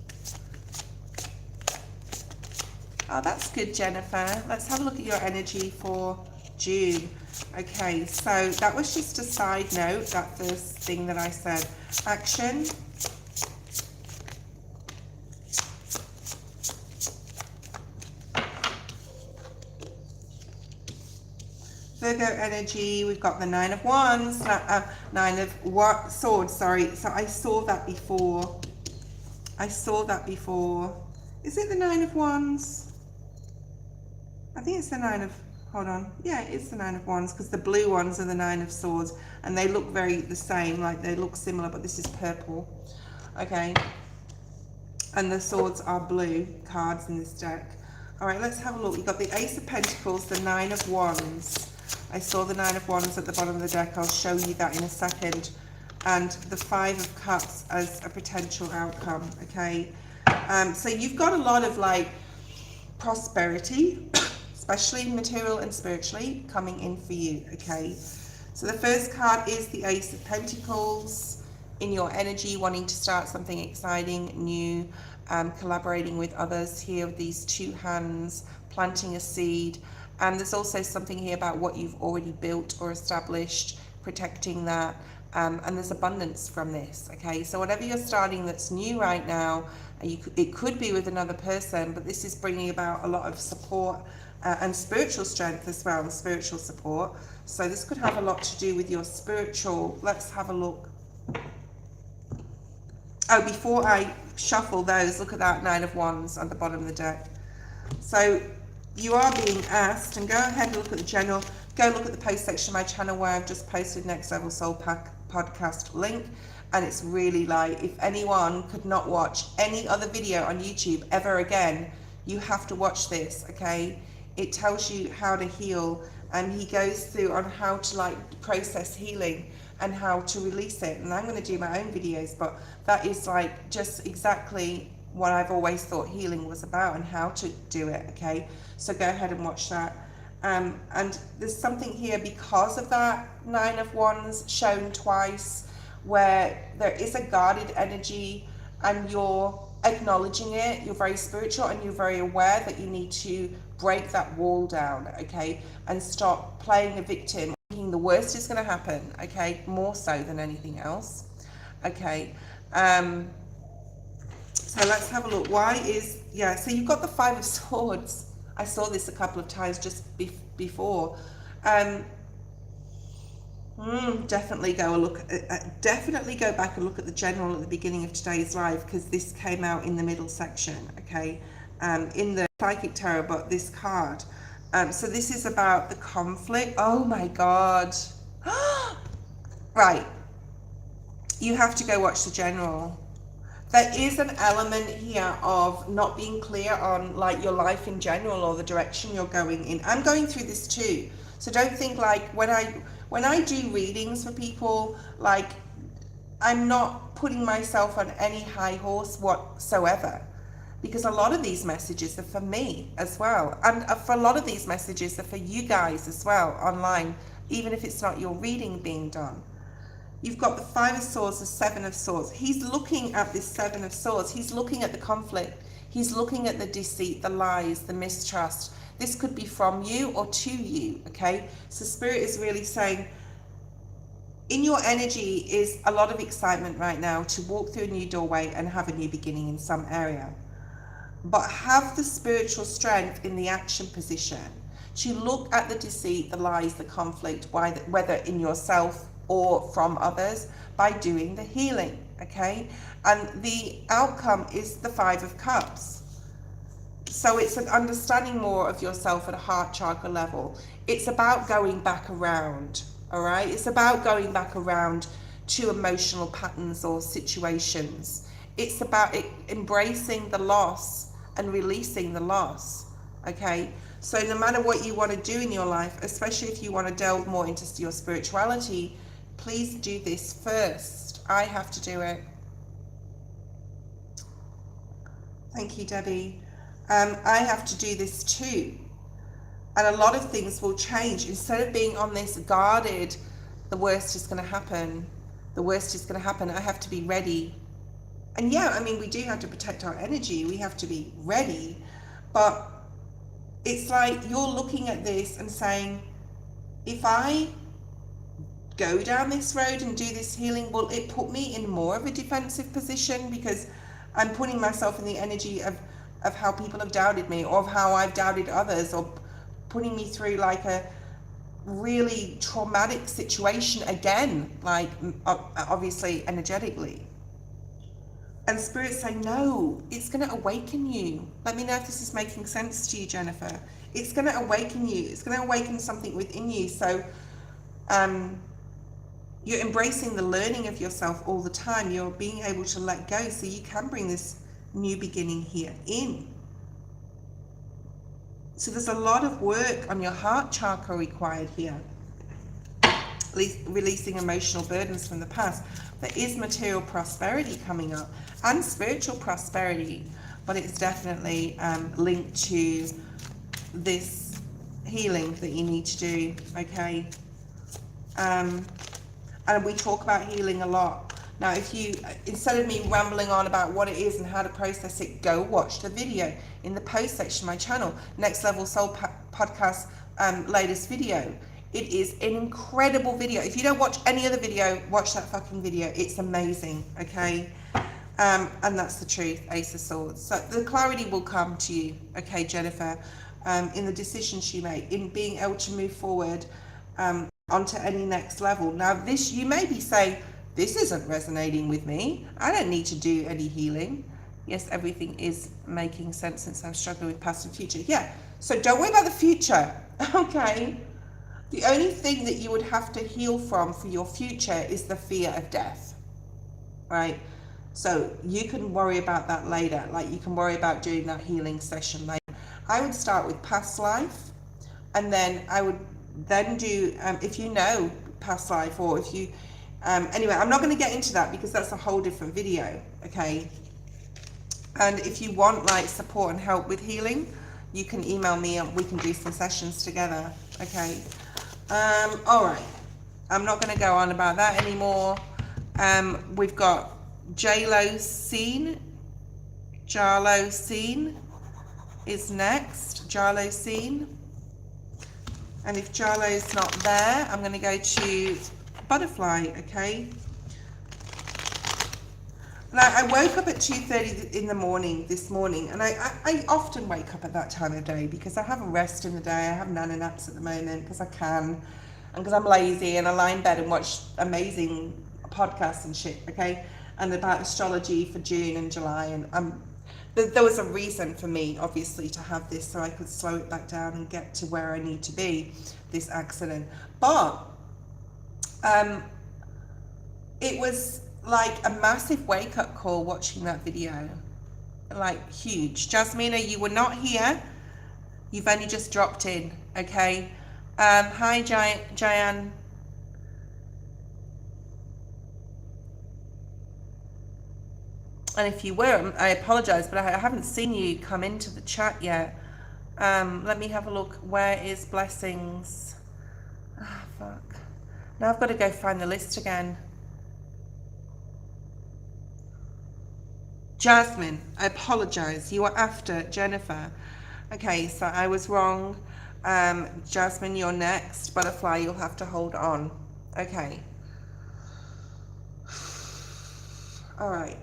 Oh, that's good, Jennifer. Let's have a look at your energy for June. Okay, so that was just a side note, that first thing that I said. Action. Virgo energy, we've got the Nine of Wands, Nine of Swords, sorry. So I saw that before. Is it the Nine of Wands? I think it's the Nine of, hold on. Yeah, it's the Nine of Wands, because the blue ones are the Nine of Swords, and they look very the same, like they look similar, but this is purple. Okay. And the swords are blue cards in this deck. All right, let's have a look. You've got the Ace of Pentacles, the Nine of Wands. I saw the Nine of Wands at the bottom of the deck. I'll show you that in a second. And the Five of Cups as a potential outcome, okay? So you've got a lot of like prosperity, especially material and spiritually, coming in for you, okay? So the first card is the Ace of Pentacles. In your energy, wanting to start something exciting, new, collaborating with others here with these two hands, planting a seed. And there's also something here about what you've already built or established, protecting that. And there's abundance from this, okay? So whatever you're starting that's new right now, it could be with another person, but this is bringing about a lot of support and spiritual strength as well, spiritual support. So this could have a lot to do with your spiritual. Let's have a look. Oh, before I shuffle those, look at that Nine of Wands at the bottom of the deck. So you are being asked, and go ahead and look at the general, go look at the post section of my channel where I've just posted Next Level Soul podcast link. And it's really like, if anyone could not watch any other video on YouTube ever again, you have to watch this, okay? It tells you how to heal, and he goes through on how to like process healing and how to release it. And I'm going to do my own videos, but that is like just exactly what I've always thought healing was about and how to do it, okay? So go ahead and watch that. And there's something here because of that Nine of Wands shown twice, where there is a guarded energy and you're acknowledging it. You're very spiritual and you're very aware that you need to break that wall down, okay? And stop playing a victim, thinking the worst is going to happen, okay? More so than anything else, okay? So let's have a look. Why is, yeah, so you've got the Five of Swords. I saw this a couple of times just before. Definitely definitely go back and look at the general at the beginning of today's live, because this came out in the middle section, okay? In the Psychic Tarot, but this card. So this is about the conflict. Oh my God. Right. You have to go watch the general. There is an element here of not being clear on like your life in general or the direction you're going in. I'm going through this too. So don't think like when I do readings for people, like I'm not putting myself on any high horse whatsoever. because a lot of these messages are for me as well, and for a lot of these messages are for you guys as well online, even if it's not your reading being done. You've got the Five of Swords, the Seven of Swords. He's looking at this Seven of Swords. He's looking at the conflict. He's looking at the deceit, the lies, the mistrust. This could be from you or to you, okay? So Spirit is really saying, in your energy is a lot of excitement right now to walk through a new doorway and have a new beginning in some area. But have the spiritual strength in the action position to look at the deceit, the lies, the conflict, whether in yourself or from others, by doing the healing, okay? And the outcome is the Five of Cups. So it's an understanding more of yourself at a heart chakra level. It's about going back around, all right? It's about going back around to emotional patterns or situations. It's about embracing the loss and releasing the loss, okay? So no matter what you want to do in your life, especially if you want to delve more into your spirituality, please do this first. I have to do it. Thank you, Debbie. I have to do this too. And a lot of things will change. Instead of being on this guarded, the worst is going to happen. The worst is going to happen. I have to be ready. And yeah, I mean, we do have to protect our energy. We have to be ready. But it's like you're looking at this and saying, if I go down this road and do this healing, will it put me in more of a defensive position? Because I'm putting myself in the energy of how people have doubted me, or of how I've doubted others, or putting me through like a really traumatic situation again, like obviously energetically. And Spirit's saying, no, it's going to awaken you. Let me know if this is making sense to you, Jennifer. It's going to awaken you. It's going to awaken something within you. So you're embracing the learning of yourself all the time. You're being able to let go so you can bring this new beginning here in. So there's a lot of work on your heart chakra required here. Releasing emotional burdens from the past. There is material prosperity coming up and spiritual prosperity, but it's definitely linked to this healing that you need to do, okay? And we talk about healing a lot. Now, if you, instead of me rambling on about what it is and how to process it, go watch the video in the post section of my channel, Next Level Soul Podcast latest video. It is an incredible video. If you don't watch any other video, watch that fucking video. It's amazing, okay? And that's the truth, Ace of Swords. So the clarity will come to you, okay, Jennifer, in the decisions you make, in being able to move forward onto any next level. Now, this, you may be saying, this isn't resonating with me. I don't need to do any healing. Yes, everything is making sense since I'm struggling with past and future. Yeah, so don't worry about the future, okay? The only thing that you would have to heal from for your future is the fear of death, right? So you can worry about that later. Like, you can worry about doing that healing session later. I would start with past life, and then I would then do, if you know past life, or if you, anyway, I'm not going to get into that because that's a whole different video, okay? And if you want like support and help with healing, you can email me and we can do some sessions together, okay? All right, I'm not going to go on about that anymore. We've got J-Lo Scene. Jarlo Scene is next. Jarlo Scene. And if Jarlo's not there, I'm going to go to Butterfly, okay? Now, I woke up at 2:30 in the morning this morning, and I often wake up at that time of day because I have a rest in the day. I have nana naps at the moment because I can, and because I'm lazy, and I lie in bed and watch amazing podcasts and shit, okay? And about astrology for June and July, and there was a reason for me, obviously, to have this so I could slow it back down and get to where I need to be, this accident. But it was like a massive wake-up call watching that video, like huge. Jasmina, you were not here, you've only just dropped in, okay? Hi Jayan. And if you weren't, I apologize, but I haven't seen you come into the chat yet. Let me have a look. Where is blessings? Ah, fuck. Now I've got to go find the list again. Jasmine, I apologize. You are after Jennifer. Okay, so I was wrong. Jasmine, you're next. Butterfly, you'll have to hold on. Okay. All right.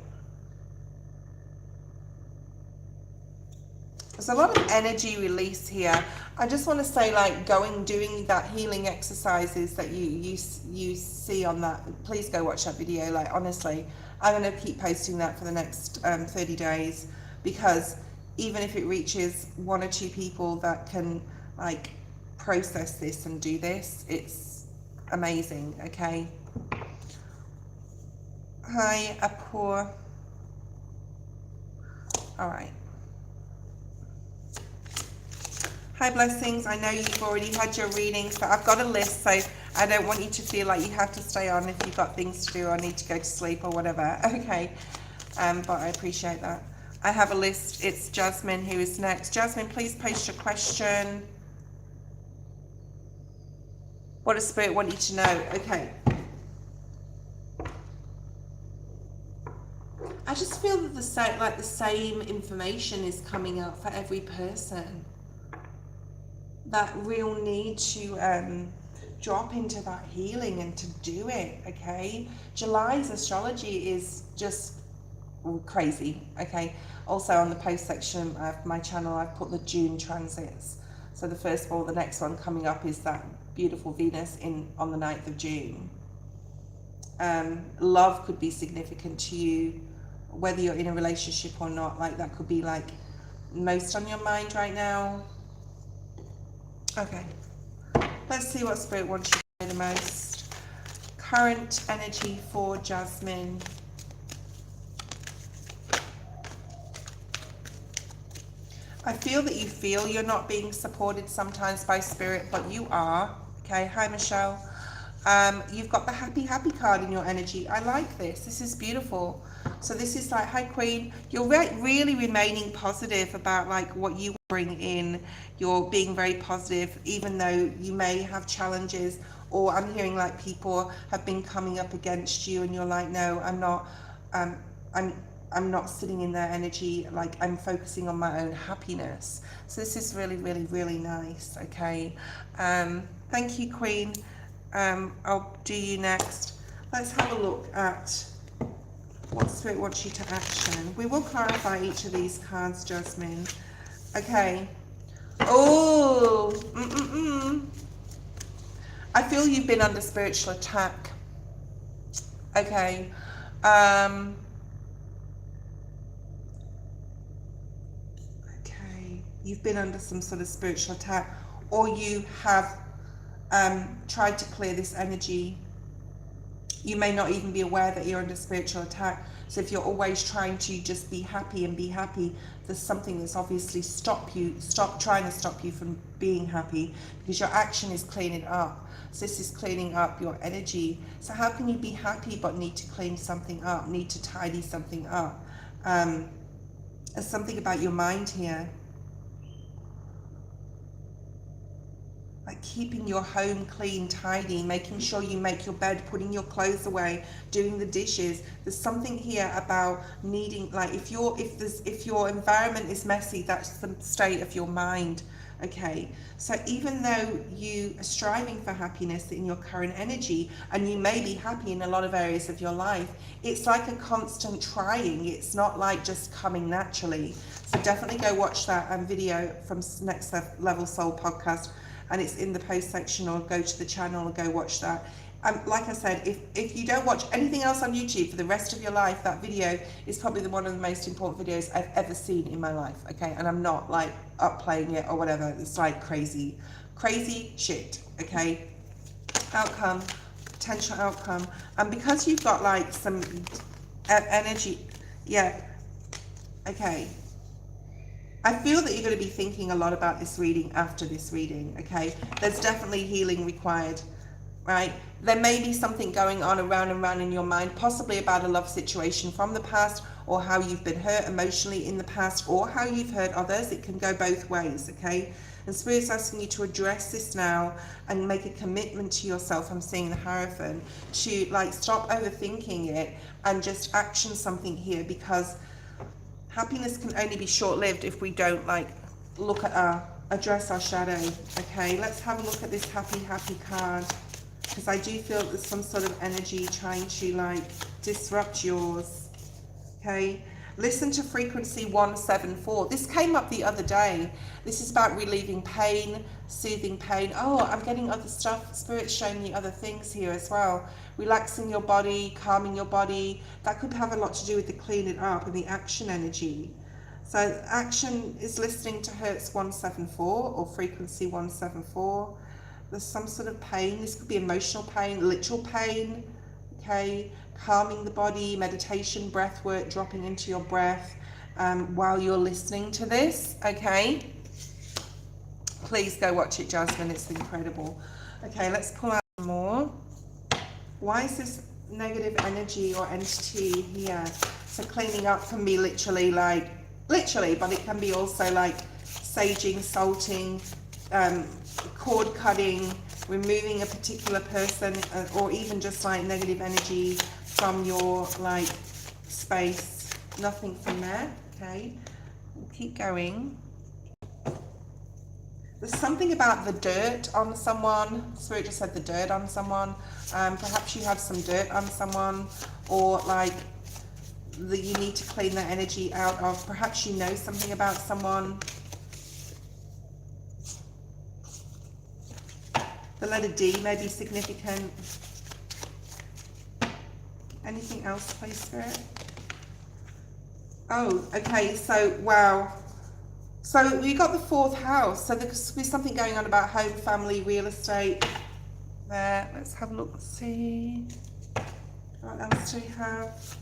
There's a lot of energy release here. I just want to say, like, doing that healing exercises that you see on that. Please go watch that video. Like, honestly, I'm going to keep posting that for the next 30 days, because even if it reaches 1 or 2 people that can, like, process this and do this, it's amazing. Okay. Hi, Apur. All right. Hi, blessings. I know you've already had your readings, but I've got a list, so I don't want you to feel like you have to stay on if you've got things to do or need to go to sleep or whatever. Okay. But I appreciate that. I have a list. It's Jasmine who is next. Jasmine, please post your question. What does Spirit want you to know? Okay. I just feel that the same information is coming out for every person. That real need to drop into that healing and to do it. Okay. July's astrology is just crazy. Okay. Also on the post section of my channel, I've put the June transits. So the first of all, the next one coming up is that beautiful Venus on the 9th of June. Love could be significant to you, whether you're in a relationship or not. Like, that could be like most on your mind right now. Okay, let's see what Spirit wants you to know the most. Current energy for Jasmine. I feel that you feel you're not being supported sometimes by Spirit, but you are. Okay, hi Michelle. You've got the happy card in your energy. I like this. This is beautiful. So this is like, hi Queen. You're really remaining positive about like what you bring in. You're being very positive, even though you may have challenges, or I'm hearing like people have been coming up against you and you're like, no, I'm not, I'm not sitting in their energy. Like, I'm focusing on my own happiness. So this is really, really, really nice. Okay. Thank you, Queen. I'll do you next. Let's have a look at what Spirit wants you to action. We will clarify each of these cards, Jasmine. Okay. Oh, I feel you've been under spiritual attack. Okay. Okay. You've been under some sort of spiritual attack, or you have tried to clear this energy. You may not even be aware that you're under spiritual attack. So if you're always trying to just be happy and be happy, there's something that's obviously trying to stop you from being happy, because your action is cleaning up. So this is cleaning up your energy. So how can you be happy but need to clean something up, need to tidy something up? There's something about your mind here. Like keeping your home clean, tidy, making sure you make your bed, putting your clothes away, doing the dishes. There's something here about needing, like if your environment is messy, that's the state of your mind. Okay, so even though you are striving for happiness in your current energy, and you may be happy in a lot of areas of your life, it's like a constant trying. It's not like just coming naturally. So definitely go watch that video from Next Level Soul podcast, and it's in the post section, or go to the channel and go watch that. Like I said, if you don't watch anything else on YouTube for the rest of your life, that video is probably one of the most important videos I've ever seen in my life. Okay, and I'm not like upplaying it or whatever. It's like crazy shit. Okay, outcome, potential outcome, and because you've got like some energy, yeah. Okay. I feel that you're going to be thinking a lot about this reading after this reading, okay? There's definitely healing required. right? There may be something going on around and around in your mind, possibly about a love situation from the past, or how you've been hurt emotionally in the past, or how you've hurt others. It can go both ways, okay? And Spirit's asking you to address this now and make a commitment to yourself. I'm seeing the Hierophant, to like stop overthinking it and just action something here, because happiness can only be short-lived if we don't like look at address our shadow. Okay, let's have a look at this happy card, because I do feel there's some sort of energy trying to like disrupt yours. Okay, listen to frequency 174. This came up the other day. This is about relieving pain, soothing pain. Oh, I'm getting other stuff. Spirit's showing me other things here as well. Relaxing your body, calming your body. That could have a lot to do with the clean it up and the action energy. So action is listening to Hertz 174 or frequency 174. There's some sort of pain. This could be emotional pain, literal pain. Okay, calming the body, meditation, breath work, dropping into your breath while you're listening to this. Okay, please go watch it, Jasmine. It's incredible. Okay, let's pull out more. Why is this negative energy or entity here? So cleaning up can be literally, but it can be also like saging, salting, cord cutting, removing a particular person, or even just like negative energy from your like space. Nothing from there. Okay, we'll keep going. There's something about the dirt on someone. Spirit just said the dirt on someone. Perhaps you have some dirt on someone, or like that you need to clean that energy out of. Perhaps you know something about someone. The letter D may be significant. Anything else, please, Spirit? Oh, okay, so, wow. So we got the 4th house. So there could be something going on about home, family, real estate. There, let's have a look, let's see. What else do we have?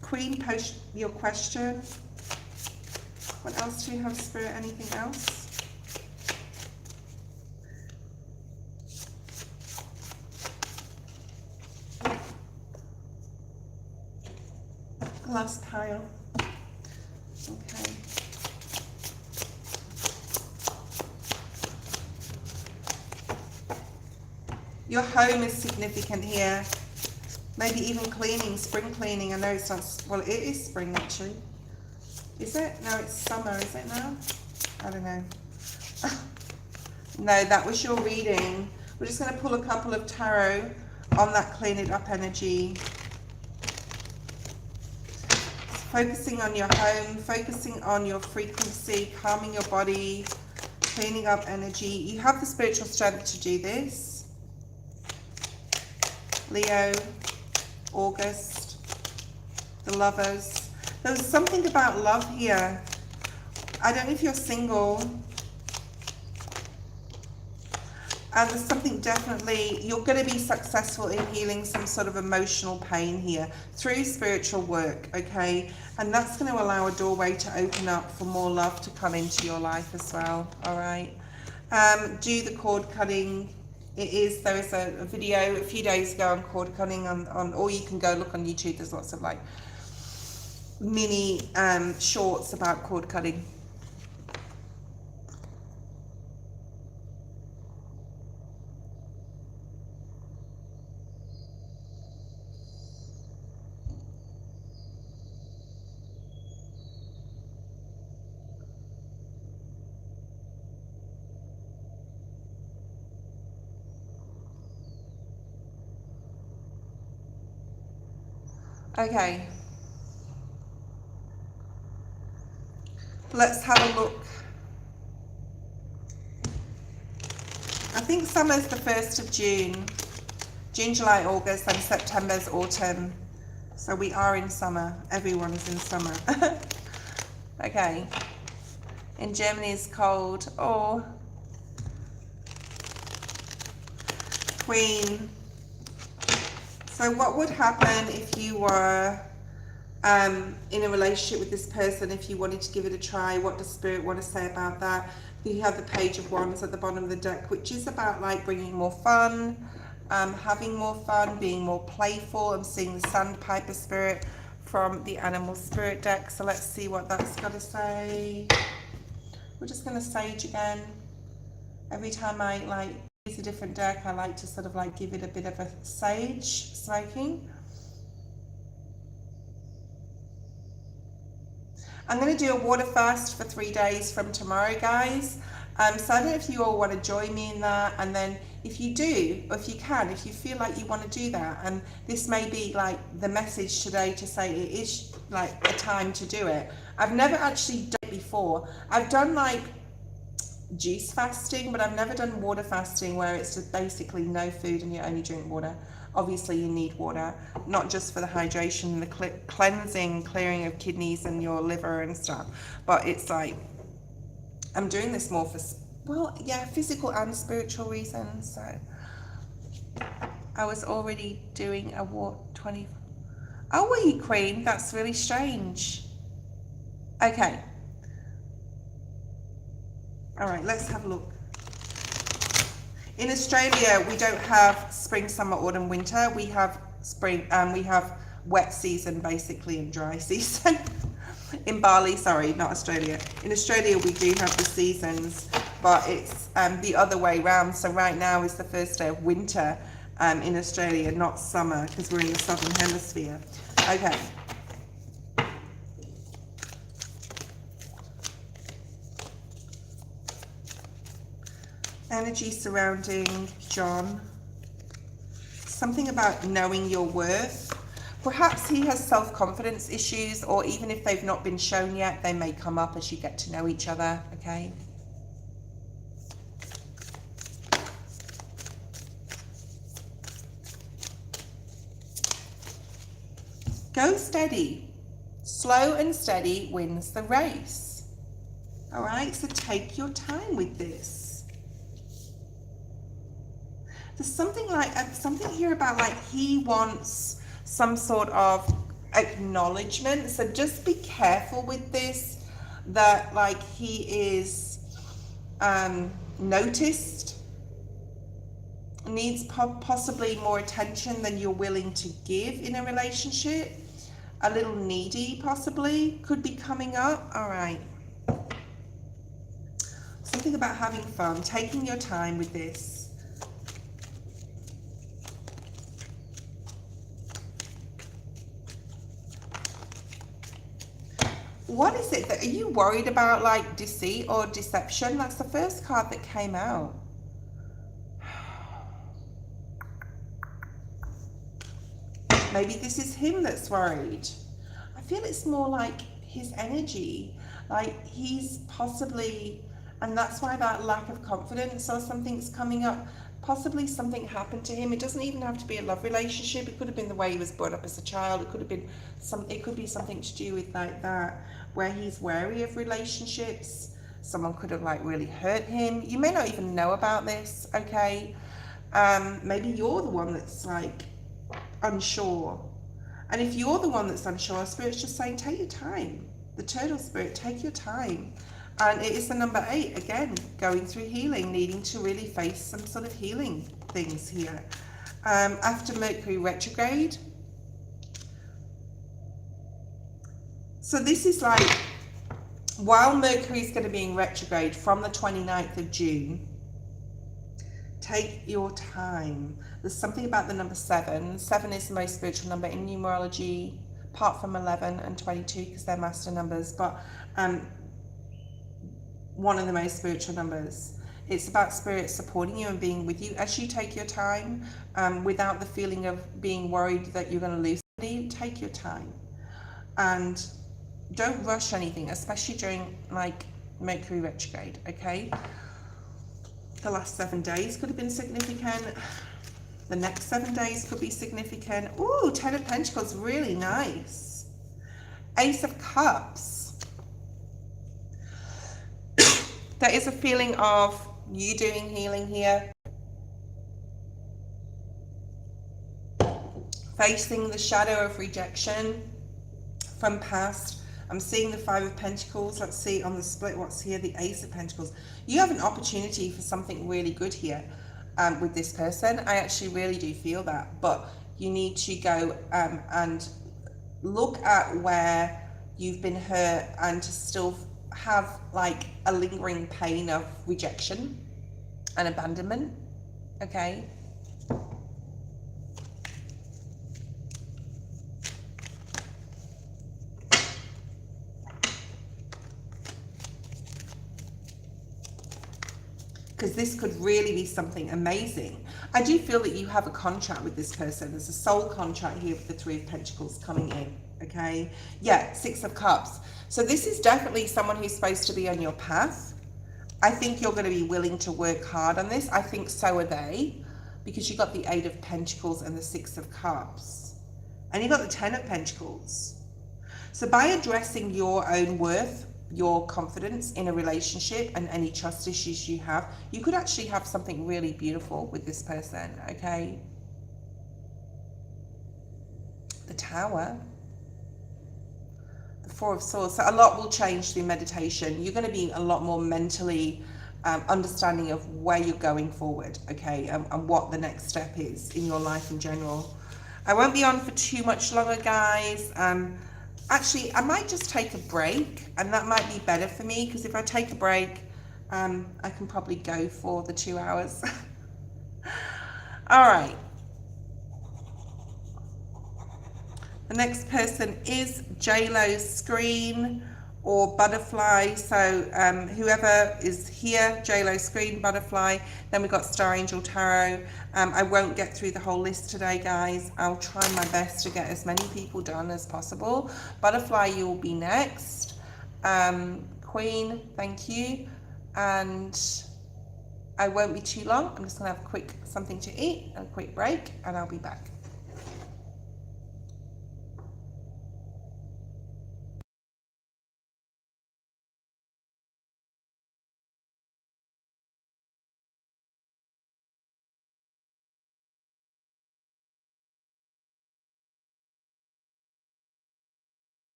Queen, post your question. What else do we have, Spirit? Anything else? Last pile. Okay. Your home is significant here. Maybe even cleaning, spring cleaning. I know it's not, well, it is spring actually. Is it? No, it's summer, is it now? I don't know. No, that was your reading. We're just going to pull a couple of tarot on that clean it up energy. Focusing on your home, focusing on your frequency, calming your body, cleaning up energy. You have the spiritual strength to do this. Leo, August, the Lovers. There's something about love here. I don't know if you're single. And there's something definitely, you're going to be successful in healing some sort of emotional pain here through spiritual work, okay? And that's going to allow a doorway to open up for more love to come into your life as well, all right? Do the cord cutting. There is a video a few days ago on cord cutting on, or you can go look on YouTube. There's lots of like mini shorts about cord cutting. Okay, let's have a look. I think summer's the 1st of June. June, July, August, and September's autumn. So we are in summer. Everyone is in summer. Okay. In Germany it's cold. Oh. Queen. So what would happen if you were in a relationship with this person, if you wanted to give it a try? What does Spirit want to say about that? You have the Page of Wands at the bottom of the deck, which is about like bringing more fun, having more fun, being more playful. I'm seeing the Sandpiper spirit from the Animal Spirit deck. So let's see what that's got to say. We're just going to sage again. Every time I like use a different deck, I like to sort of like give it a bit of a sage smoking. I'm going to do a water fast for 3 days from tomorrow, guys. So I don't know if you all want to join me in that. And then if you do, or if you can, if you feel like you want to do that, and this may be like the message today to say it is like a time to do it. I've never actually done it before. I've done like juice fasting, but I've never done water fasting where it's just basically no food and you only drink water. Obviously you need water, not just for the hydration, the cleansing, clearing of kidneys and your liver and stuff, but it's like, I'm doing this more for, well, yeah, physical and spiritual reasons. So I was already doing a water 20. Oh, were you, Queen? That's really strange. Okay. All right, let's have a look. In Australia, we don't have spring, summer, autumn, winter. We have spring, we have wet season basically and dry season. In Bali, sorry, not Australia. In Australia, we do have the seasons, but it's the other way round. So right now is the first day of winter in Australia, not summer, because we're in the southern hemisphere. Okay. Energy surrounding John. Something about knowing your worth. Perhaps he has self-confidence issues, or even if they've not been shown yet, they may come up as you get to know each other, okay? Go steady. Slow and steady wins the race. All right, so take your time with this. There's something like something here about like he wants some sort of acknowledgement. So just be careful with this, that like he is noticed, needs possibly more attention than you're willing to give in a relationship. A little needy possibly could be coming up. All right. Something about having fun, taking your time with this. What is it that, are you worried about like deceit or deception? That's the first card that came out. Maybe this is him that's worried. I feel it's more like his energy, like he's possibly, and that's why that lack of confidence or something's coming up. Possibly something happened to him. It doesn't even have to be a love relationship. It could have been the way he was brought up as a child. It could have been it could be something to do with like that, where he's wary of relationships. Someone could have like really hurt him. You may not even know about this, okay? Maybe you're the one that's like unsure. And if you're the one that's unsure, Spirit's just saying, take your time. The Turtle Spirit, take your time. And it is the number 8, again, going through healing, needing to really face some sort of healing things here. After Mercury retrograde. So this is like, while Mercury is going to be in retrograde from the 29th of June, take your time. There's something about the number 7. 7 is the most spiritual number in numerology, apart from 11 and 22, because they're master numbers. But one of the most spiritual numbers. It's about Spirit supporting you and being with you as you take your time, without the feeling of being worried that you're going to lose somebody. Take your time and don't rush anything, especially during like Mercury retrograde, okay? The last 7 days could have been significant. The next 7 days could be significant. Ooh, 10 of Pentacles, really nice. Ace of Cups. There is a feeling of you doing healing here. Facing the shadow of rejection from past I'm seeing the Five of Pentacles. Let's see on the split what's here, the Ace of Pentacles. You have an opportunity for something really good here with this person. I actually really do feel that, but you need to go and look at where you've been hurt and to still have like a lingering pain of rejection and abandonment. Okay. Because this could really be something amazing. I do feel that you have a contract with this person. There's a soul contract here with the Three of Pentacles coming in, okay? Yeah, Six of Cups. So this is definitely someone who's supposed to be on your path. I think you're going to be willing to work hard on this. I think so are they, because you got the Eight of Pentacles and the Six of Cups. And you got the Ten of Pentacles. So by addressing your own worth, your confidence in a relationship and any trust issues you have, you could actually have something really beautiful with this person, okay? The Tower, the Four of Swords. So a lot will change through meditation. You're going to be a lot more mentally understanding of where you're going forward, okay, and what the next step is in your life in general. I won't be on for too much longer, guys. Actually, I might just take a break, and that might be better for me, because if I take a break, I can probably go for the 2 hours. All right. The next person is JLo's screen or butterfly. So whoever is here, JLo screen, butterfly. Then we've got Star Angel Tarot. I won't get through the whole list today, guys. I'll try my best to get as many people done as possible. Butterfly, you will be next. Queen, thank you. And I won't be too long. I'm just going to have a quick something to eat and a quick break, and I'll be back.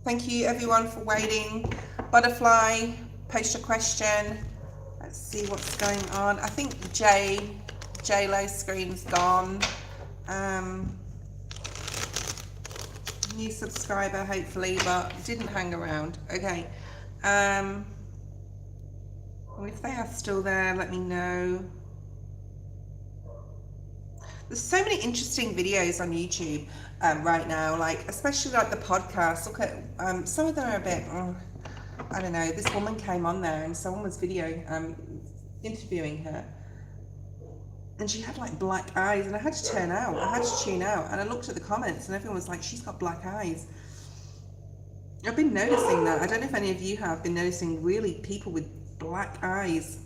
Thank you everyone for waiting. Butterfly, post a question. Let's see what's going on. I think J-Lo's screen's gone. New subscriber hopefully, but didn't hang around. Okay. Well, if they are still there, let me know. There's so many interesting videos on YouTube right now, like especially like the podcasts. Look at some of them are a bit, I don't know. This woman came on there and someone was interviewing her, and she had like black eyes, and I had to tune out, and I looked at the comments and everyone was like, she's got black eyes. I've been noticing that. I don't know if any of you have been noticing really people with black eyes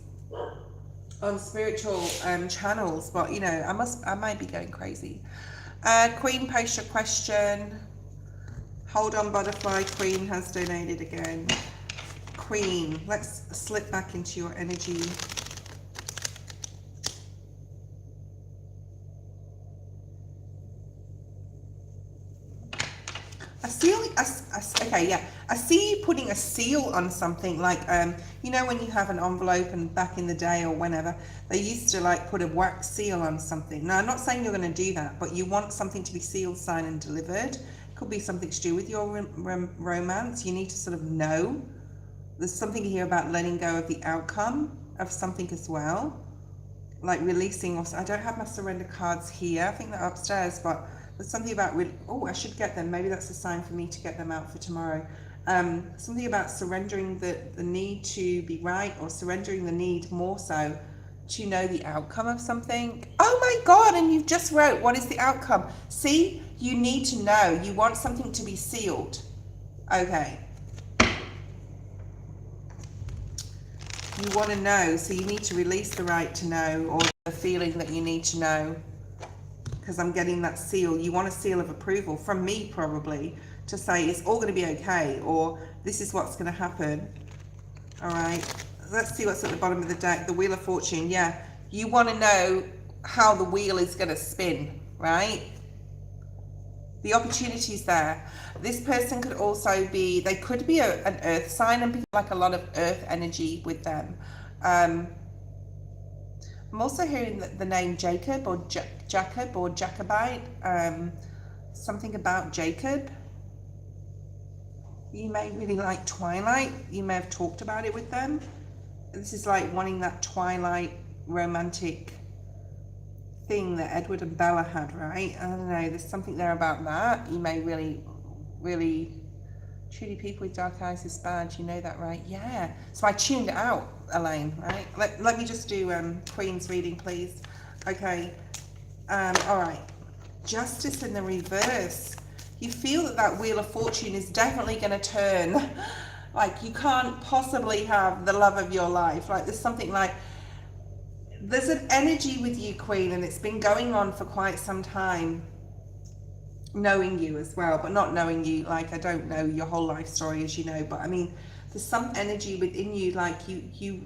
on spiritual channels, but you know, I might be going crazy. Queen, post your question. Hold on, butterfly. Queen has donated again. Queen, let's slip back into your energy. Okay, yeah. I see you putting a seal on something, like you know, when you have an envelope, and back in the day or whenever, they used to like put a wax seal on something. Now, I'm not saying you're going to do that, but you want something to be sealed, signed, and delivered. Could be something to do with your romance. You need to sort of know. There's something here about letting go of the outcome of something as well, like releasing. Also, I don't have my surrender cards here. I think they're upstairs, but there's something about, oh, I should get them. Maybe that's a sign for me to get them out for tomorrow. Something about surrendering the need to be right, or surrendering the need more so to know the outcome of something. Oh my God, and you've just wrote, what is the outcome? See, you need to know. You want something to be sealed. Okay. You want to know, so you need to release the right to know, or the feeling that you need to know. Because I'm getting that seal. You want a seal of approval from me, probably, to say it's all going to be okay, or this is what's going to happen. All right, let's see what's at the bottom of the deck. The Wheel of Fortune. Yeah, you want to know how the wheel is going to spin, right? The opportunity's there. This person could also be, they could be an earth sign, and people like a lot of earth energy with them. I'm also hearing the name Jacob, or Jacob, or Jacobite. Something about Jacob. You may really like Twilight. You may have talked about it with them. This is like wanting that Twilight romantic thing that Edward and Bella had, right? I don't know. There's something there about that. You may really, really... Truly, people with dark eyes is bad. You know that, right? Yeah. So I tuned it out, Elaine, right? Let me just do Queen's reading, please. Okay. All right. Justice in the reverse. You feel that Wheel of Fortune is definitely going to turn. Like, you can't possibly have the love of your life. Like, there's something like... There's an energy with you, Queen, and it's been going on for quite some time. Knowing you as well, but not knowing you, like, I don't know your whole life story, as you know, but I mean, there's some energy within you, like you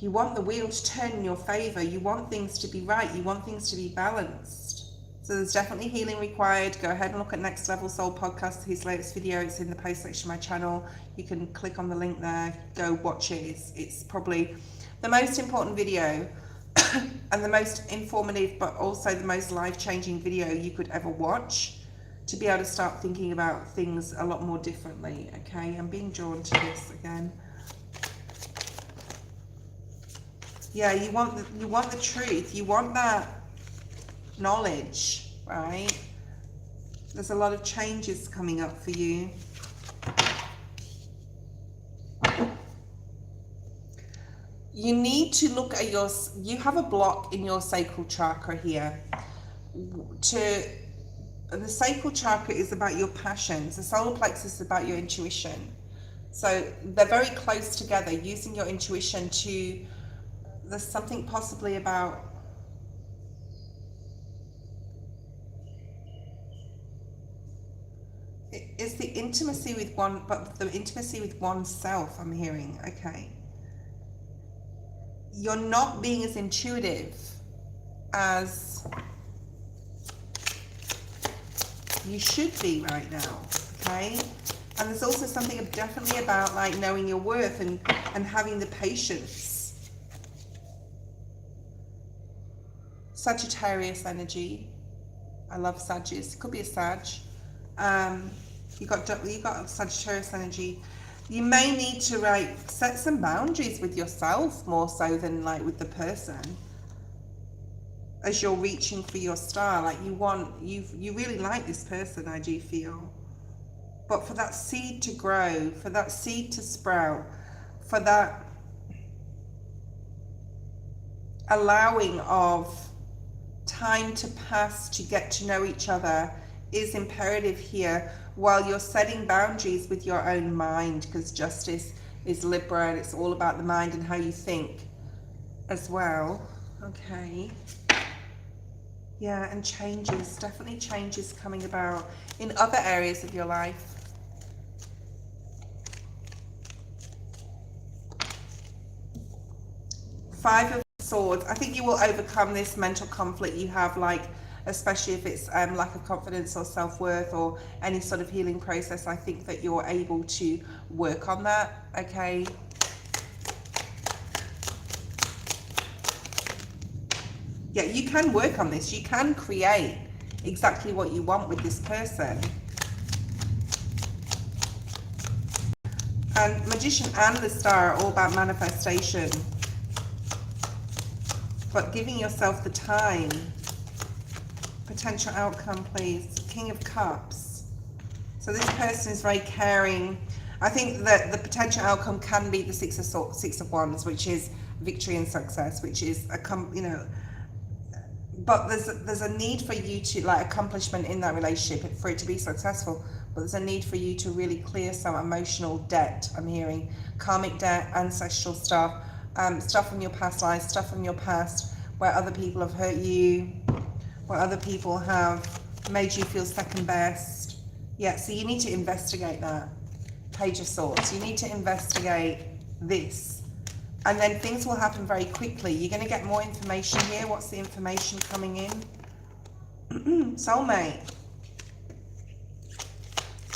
want the wheel to turn in your favor. You want things to be right. You want things to be balanced. So there's definitely healing required. Go ahead and look at Next Level Soul Podcast, his latest video. It's in the post section of my channel. You can click on the link there, go watch it. It's probably the most important video and the most informative, but also the most life-changing video you could ever watch, to be able to start thinking about things a lot more differently. Okay, I'm being drawn to this again. Yeah, you want the truth. You want that knowledge, right? There's a lot of changes coming up for you. You need to look at you have a block in your sacral chakra here. And the sacral chakra is about your passions. The solar plexus is about your intuition. So they're very close together, using your intuition to, there's something possibly about, it's the intimacy with the intimacy with oneself, I'm hearing. Okay. You're not being as intuitive as you should be right now. okay? And there's also something definitely about like knowing your worth and having the patience. Sagittarius energy. I love Sagittarius. It could be a Sag. You got Sagittarius energy. You may need to like set some boundaries with yourself more so than like with the person. As you're reaching for your star, like you really like this person, I do feel. But for that seed to grow, for that seed to sprout, for that allowing of time to pass to get to know each other is imperative here, while you're setting boundaries with your own mind, because justice is Libra and it's all about the mind and how you think as well. Okay. Yeah, and changes, definitely changes coming about in other areas of your life. Five of Swords. I think you will overcome this mental conflict you have, like especially if it's lack of confidence or self-worth or any sort of healing process. I think that you're able to work on that, okay? Yeah, you can work on this. You can create exactly what you want with this person. And Magician and the Star are all about manifestation. But giving yourself the time. Potential outcome, please. King of Cups. So this person is very caring. I think that the potential outcome can be the Six of Wands, which is victory and success, which is but there's a need for you to like accomplishment in that relationship for it to be successful. But there's a need for you to really clear some emotional debt. I'm hearing karmic debt, ancestral stuff, stuff from your past lives, stuff from your past where other people have hurt you, where other people have made you feel second best. Yeah, so you need to investigate that. Page of Swords. You need to investigate this. And then things will happen very quickly. You're going to get more information here. What's the information coming in? Soulmate.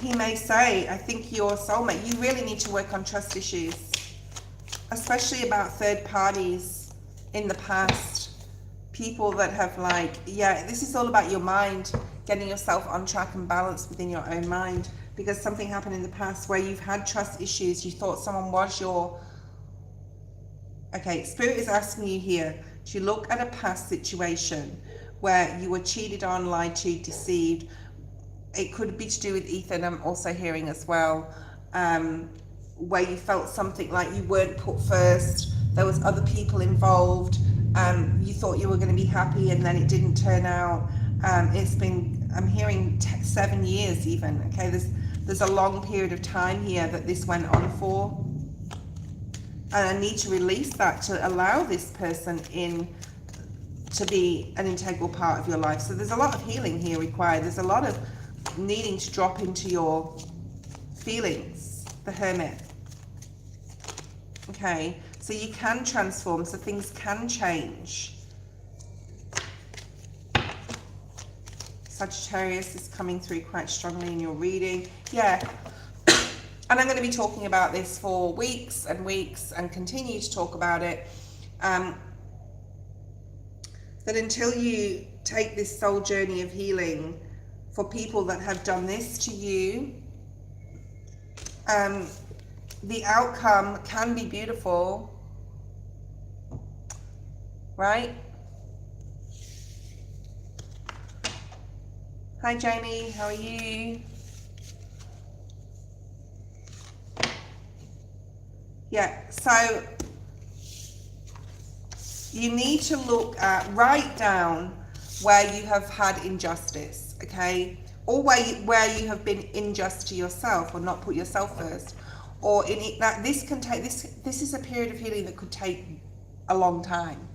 He may say, I think your soulmate. You really need to work on trust issues, especially about third parties in the past. People that have like, yeah, this is all about your mind, getting yourself on track and balanced within your own mind, because something happened in the past where you've had trust issues. You thought someone was your... Okay, Spirit is asking you here to look at a past situation where you were cheated on, lied to, deceived. It could be to do with Ethan, I'm also hearing as well, where you felt something like you weren't put first, there was other people involved, you thought you were going to be happy and then it didn't turn out. It's been, I'm hearing 7 years even, okay, there's a long period of time here that this went on for. And I need to release that to allow this person in to be an integral part of your life. So there's a lot of healing here required. There's a lot of needing to drop into your feelings. The Hermit. Okay, so you can transform, so things can change. Sagittarius is coming through quite strongly in your reading. Yeah. And I'm going to be talking about this for weeks and weeks and continue to talk about it. That until you take this soul journey of healing for people that have done this to you, the outcome can be beautiful, right? Hi Jamie, how are you? Yeah, so you need to look at, write down where you have had injustice, okay? Or where you have been unjust to yourself or not put yourself first. Or in it, that this can take, this is a period of healing that could take a long time.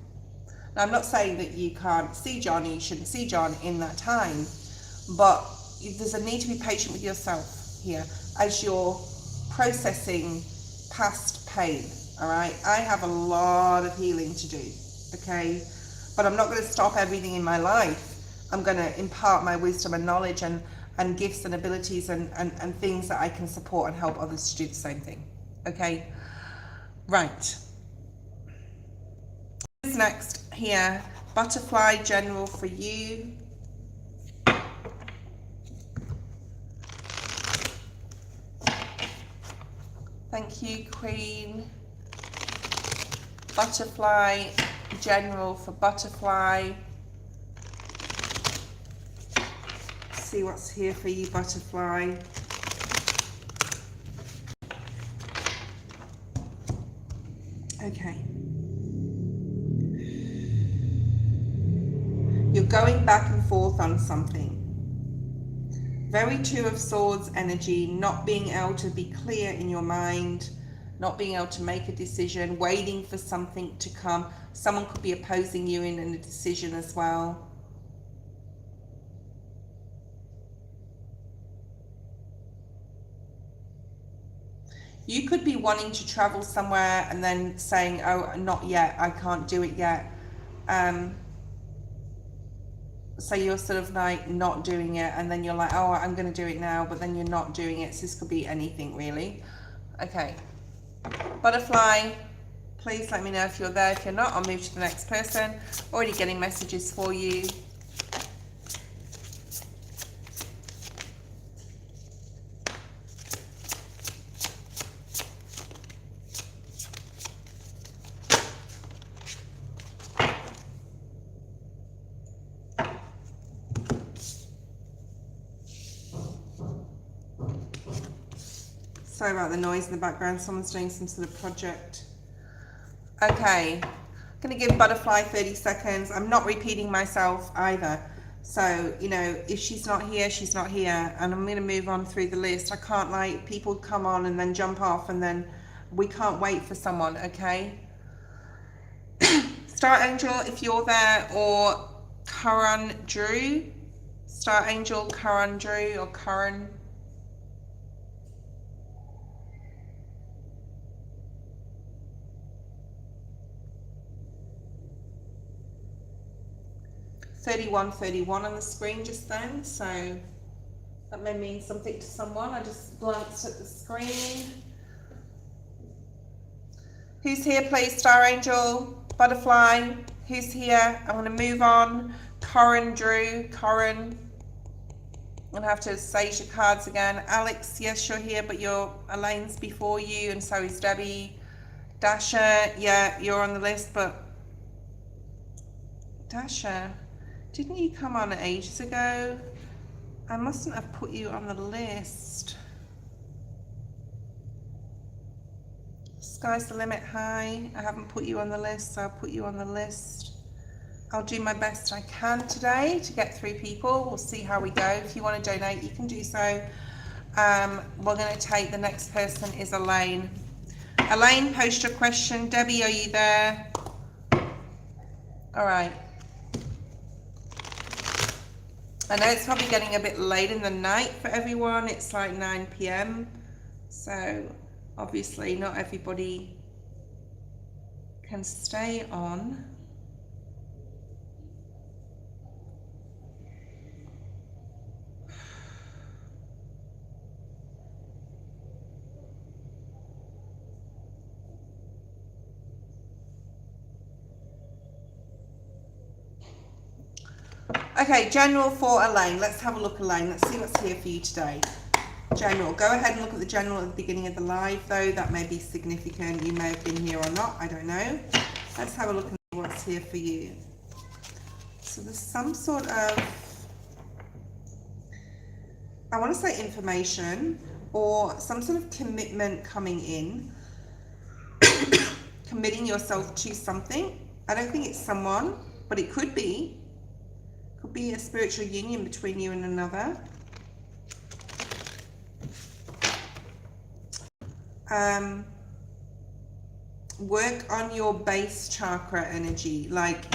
Now, I'm not saying that you can't see John, you shouldn't see John in that time, but there's a need to be patient with yourself here as you're processing past pain, all right? I have a lot of healing to do, okay? But I'm not going to stop everything in my life. I'm going to impart my wisdom and knowledge and and gifts and abilities and things that I can support and help others to do the same thing. Okay, right. Next here, butterfly general for you. Thank you, Queen. Butterfly general for butterfly. See what's here for you, butterfly. Okay. You're going back and forth on something. Very Two of Swords energy, not being able to be clear in your mind, not being able to make a decision, waiting for something to come. Someone could be opposing you in a decision as well. You could be wanting to travel somewhere and then saying, oh, not yet, I can't do it yet. So you're sort of like not doing it, and then you're like, oh, I'm going to do it now, but then you're not doing it. So this could be anything really. Okay. Butterfly, please let me know if you're there. If you're not, I'll move to the next person. Already getting messages for you. Sorry about the noise in the background. Someone's doing some sort of project. Okay, I'm going to give Butterfly 30 seconds. I'm not repeating myself either. So, you know, if she's not here, she's not here. And I'm going to move on through the list. I can't, like, people come on and then jump off, and then we can't wait for someone, okay? Star Angel, if you're there, or Karan Drew. Star Angel, Karan Drew, or Karan. $31.31 on the screen just then, so that may mean something to someone. I just glanced at the screen. Who's here, please? Star Angel, Butterfly, who's here? I'm going to move on. Corin, Drew, Corin. I'm going to have to sage your cards again. Alex, yes, you're here, but Elaine's before you, and so is Debbie. Dasha, yeah, you're on the list, but Dasha, didn't you come on ages ago? I mustn't have put you on the list. Sky's the limit, hi. I haven't put you on the list, so I'll put you on the list. I'll do my best I can today to get through people. We'll see how we go. If you want to donate, you can do so. We're going to take the next person is Elaine. Elaine, post your question. Debbie, are you there? All right. I know it's probably getting a bit late in the night for everyone. It's like 9 p.m. So obviously not everybody can stay on. Okay, general for Elaine. Let's have a look, Elaine. Let's see what's here for you today. General. Go ahead and look at the general at the beginning of the live, though. That may be significant. You may have been here or not. I don't know. Let's have a look and see what's here for you. So there's some sort of, I want to say information or some sort of commitment coming in. Committing yourself to something. I don't think it's someone, but it could be. Could be a spiritual union between you and another. Work on your base chakra energy, like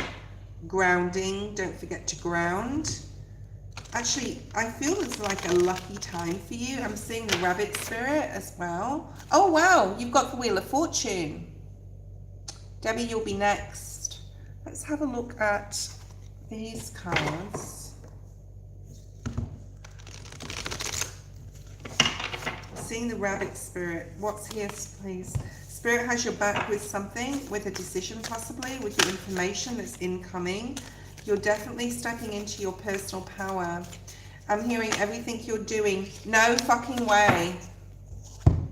grounding. Don't forget to ground. Actually, I feel it's like a lucky time for you. I'm seeing the rabbit spirit as well. Oh wow, you've got the Wheel of Fortune. Debbie, you'll be next. Let's have a look at these cards. seeing the rabbit spirit. What's here, please? Spirit has your back with something, with a decision possibly, with the information that's incoming. You're definitely stepping into your personal power. I'm hearing everything you're doing. No fucking way.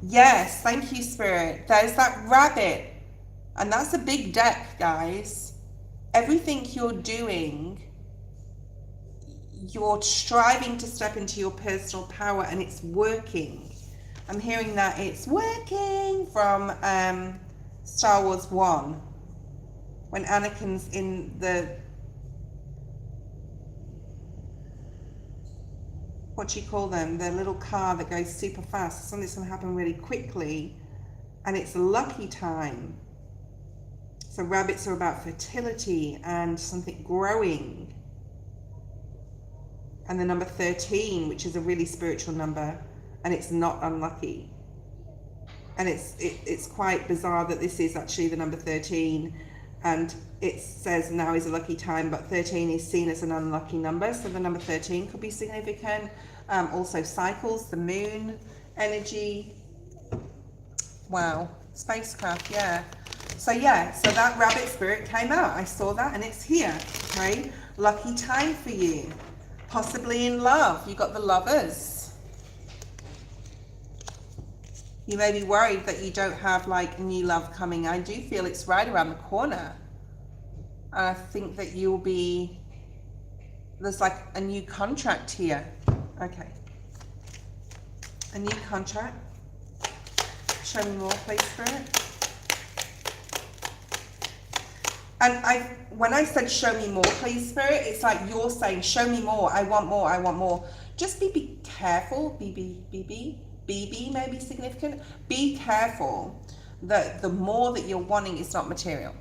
Yes, thank you, Spirit. There's that rabbit. And that's a big deck, guys. Everything you're doing, you're striving to step into your personal power, and it's working. I'm hearing that it's working from Star Wars 1. When Anakin's in the, what do you call them? The little car that goes super fast. Something's going to happen really quickly, and it's a lucky time. So rabbits are about fertility and something growing. And the number 13, which is a really spiritual number, and it's not unlucky. And it's quite bizarre that this is actually the number 13, and it says now is a lucky time, but 13 is seen as an unlucky number, so the number 13 could be significant. Also cycles, the moon energy. Wow, spacecraft, yeah. So that rabbit spirit came out. I saw that, and it's here, okay? Lucky time for you. Possibly in love. You got the Lovers. You may be worried that you don't have like new love coming. I do feel it's right around the corner. And I think that you'll be, there's like a new contract here. Okay. A new contract. Show me more, please, Spirit. And when I said show me more, please, Spirit, it's like you're saying, show me more, I want more, I want more. Just be careful, BB may be significant. Be careful that the more that you're wanting is not material,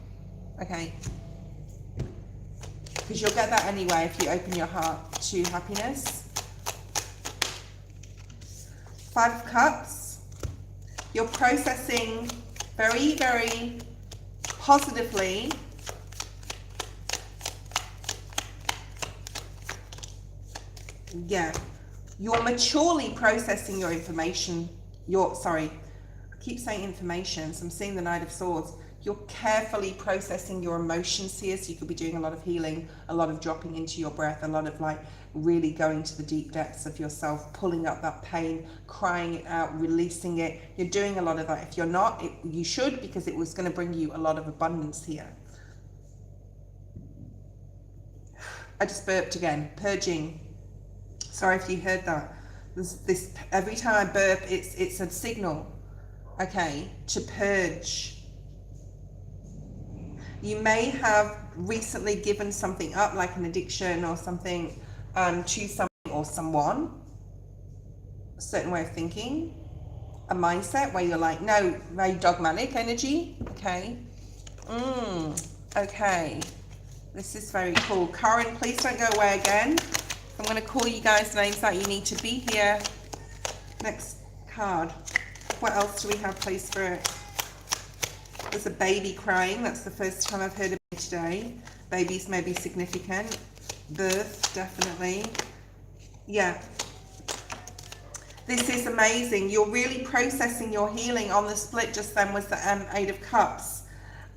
okay? Because you'll get that anyway if you open your heart to happiness. 5 of Cups. You're processing very, very positively. Yeah, you're maturely processing your information. I keep saying information, so I'm seeing the Knight of Swords. You're carefully processing your emotions here, so you could be doing a lot of healing, a lot of dropping into your breath, a lot of like really going to the deep depths of yourself, pulling up that pain, crying it out, releasing it. You're doing a lot of that. If you're not, you should, because it was going to bring you a lot of abundance here. I just burped again. Purging. Sorry if you heard that. This every time I burp, it's a signal, okay, to purge. You may have recently given something up, like an addiction or something, to something or someone, a certain way of thinking, a mindset where you're like, no, very dogmatic energy, okay. Okay, this is very cool. Karen, please don't go away again. I'm going to call you guys names that you need to be here. Next card. What else do we have, please, Spirit? There's a baby crying. That's the first time I've heard of it today. Babies may be significant. Birth, definitely. Yeah. This is amazing. You're really processing your healing. On the split just then was the 8 of Cups.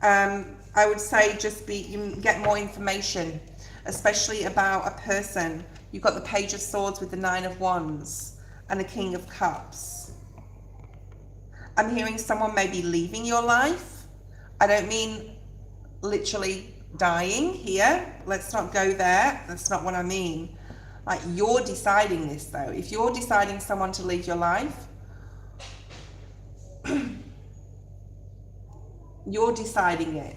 I would say you get more information, especially about a person. You've got the Page of Swords with the 9 of Wands and the King of Cups. I'm hearing someone may be leaving your life. I don't mean literally dying here. Let's not go there. That's not what I mean. Like, you're deciding this though. If you're deciding someone to leave your life, you're deciding it.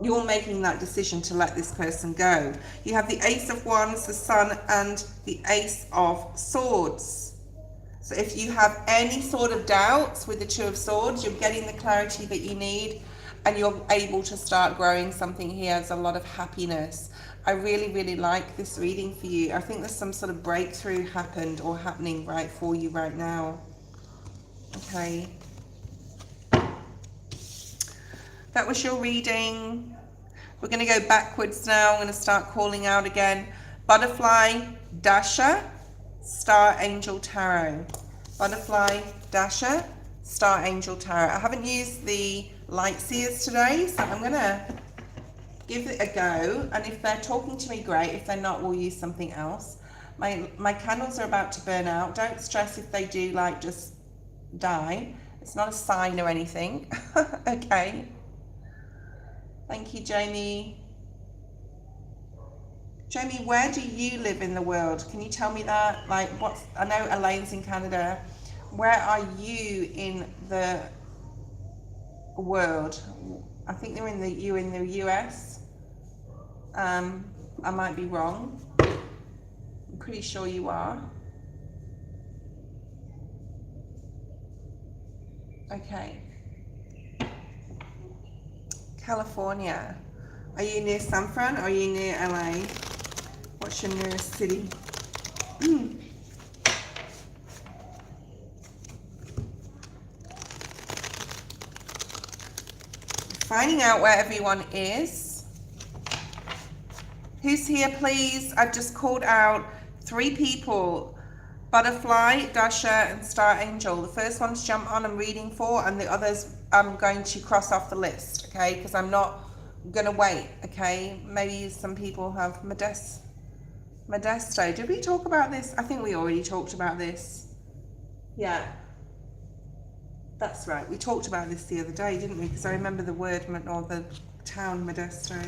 You're making that decision to let this person go. You have the Ace of Wands, the Sun, and the Ace of Swords. So if you have any sort of doubts with the 2 of Swords, you're getting the clarity that you need, and you're able to start growing something here. There's a lot of happiness. I really, really like this reading for you. I think there's some sort of breakthrough happened or happening right for you right now. Okay. That was your reading. We're going to go backwards now. I'm going to start calling out again. Butterfly, Dasha, Star Angel Tarot. Butterfly, Dasher, Star Angel Tarot. I haven't used the light seers today, so I'm going to give it a go. And if they're talking to me, great. If they're not, we'll use something else. My candles are about to burn out. Don't stress if they do, like, just die. It's not a sign or anything. Okay. Thank you, Jamie. Jamie, where do you live in the world? Can you tell me that? Like, I know Elaine's in Canada. Where are you in the world? I think you're in the US. I might be wrong. I'm pretty sure you are. Okay. California. Are you near San Fran or are you near LA? What's your nearest city? Finding out where everyone is. Who's here, please? I've just called out 3 people. Butterfly, Dasher, and Star Angel. The first one to jump on I'm reading for, and the others I'm going to cross off the list, okay? Because I'm not going to wait, okay? Maybe some people have Modesto. Did we talk about this? I think we already talked about this. Yeah. That's right. We talked about this the other day, didn't we? Because I remember the word or the town Modesto.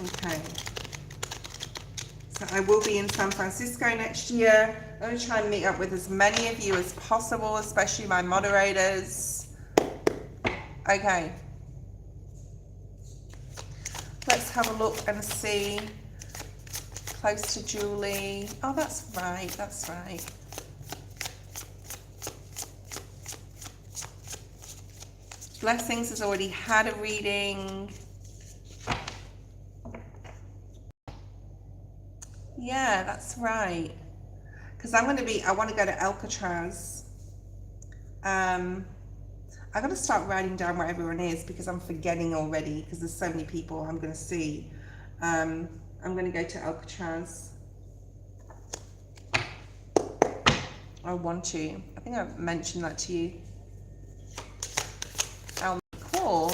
Okay. So I will be in San Francisco next year. I'm going to try and meet up with as many of you as possible, especially my moderators. Okay. Let's have a look and see. Close to Julie. Oh, that's right. That's right. Blessings has already had a reading. Yeah, that's right. Because I want to go to Alcatraz. I've got to start writing down where everyone is because I'm forgetting already because there's so many people I'm going to see. I'm going to go to Alcatraz. I want to. I think I've mentioned that to you. Oh, cool.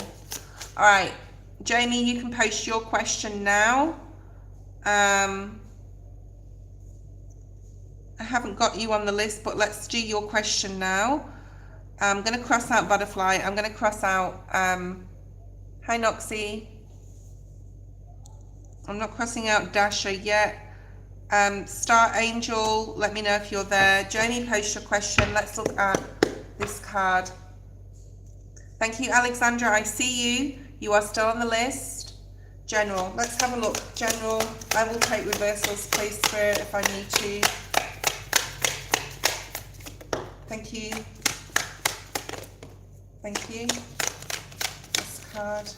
All right, Jamie, you can post your question now. I haven't got you on the list, but let's do your question now. I'm going to cross out Butterfly. I'm going to cross out, hi Noxie. I'm not crossing out Dasher yet. Star Angel, let me know if you're there. Jamie, post your question. Let's look at this card. Thank you, Alexandra. I see you. You are still on the list. General, let's have a look. General, I will take reversals, please, Spirit, if I need to. Thank you. Thank you. This card.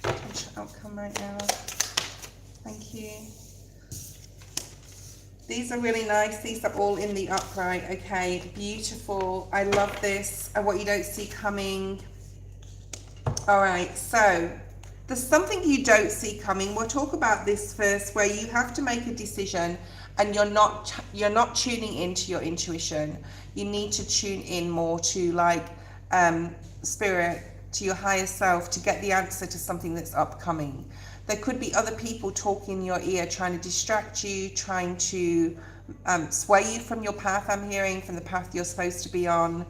Potential outcome right now. Thank you. These are really nice. These are all in the upright. Okay, beautiful. I love this. And what you don't see coming. All right, so there's something you don't see coming. We'll talk about this first, where you have to make a decision and you're not tuning into your intuition. You need to tune in more to like spirit, to your higher self, to get the answer to something that's upcoming. There could be other people talking in your ear, trying to distract you, trying to sway you from your path, I'm hearing, from the path you're supposed to be on.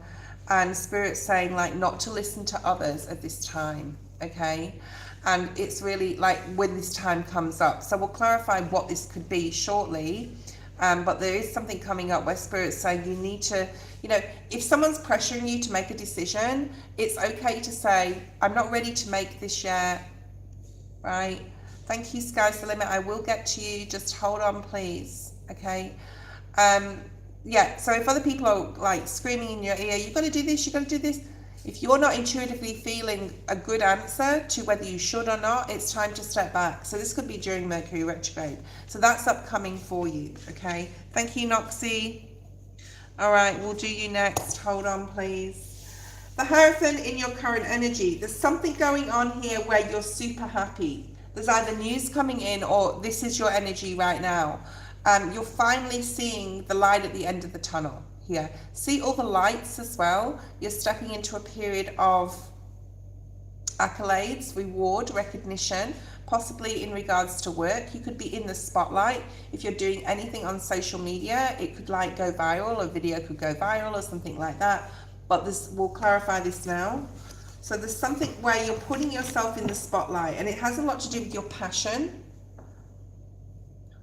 And Spirit's saying like not to listen to others at this time, okay? And it's really like when this time comes up. So we'll clarify what this could be shortly. But there is something coming up where Spirit's saying you need to, you know, if someone's pressuring you to make a decision, it's okay to say, I'm not ready to make this yet, right? Thank you, Sky's the Limit. I will get to you. Just hold on, please, okay? Yeah, so if other people are like screaming in your ear, you've got to do this, you've got to do this. If you're not intuitively feeling a good answer to whether you should or not, it's time to step back. So this could be during Mercury retrograde. So that's upcoming for you, okay? Thank you, Noxie. All right, we'll do you next. Hold on, please. The Hierophant in your current energy. There's something going on here where you're super happy. There's either news coming in or this is your energy right now. You're finally seeing the light at the end of the tunnel here. See all the lights as well. You're stepping into a period of accolades, reward, recognition, possibly in regards to work. You could be in the spotlight. If you're doing anything on social media, it could like go viral, a video could go viral or something like that. But this, we'll clarify this now. So there's something where you're putting yourself in the spotlight, and it has a lot to do with your passion.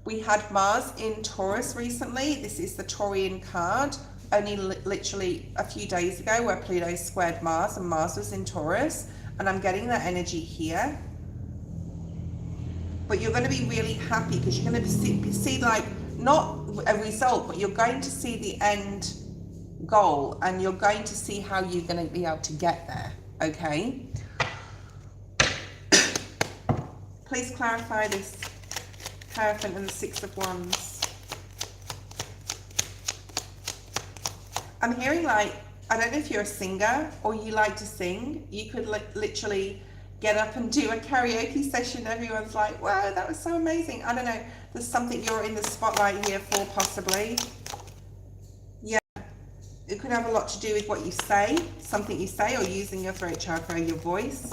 We had Mars in Taurus recently. This is the Taurian card, only literally a few days ago, where Pluto squared Mars and Mars was in Taurus. And I'm getting that energy here. But you're going to be really happy because you're going to see like, not a result, but you're going to see the end goal, and you're going to see how you're going to be able to get there, okay? Please clarify this Hierophant and the Six of Wands. I'm hearing like, I don't know if you're a singer or you like to sing. You could literally get up and do a karaoke session. Everyone's like, wow, that was so amazing. I don't know. There's something you're in the spotlight here for, possibly. Yeah. It could have a lot to do with what you say, something you say, or using your throat chakra, your voice.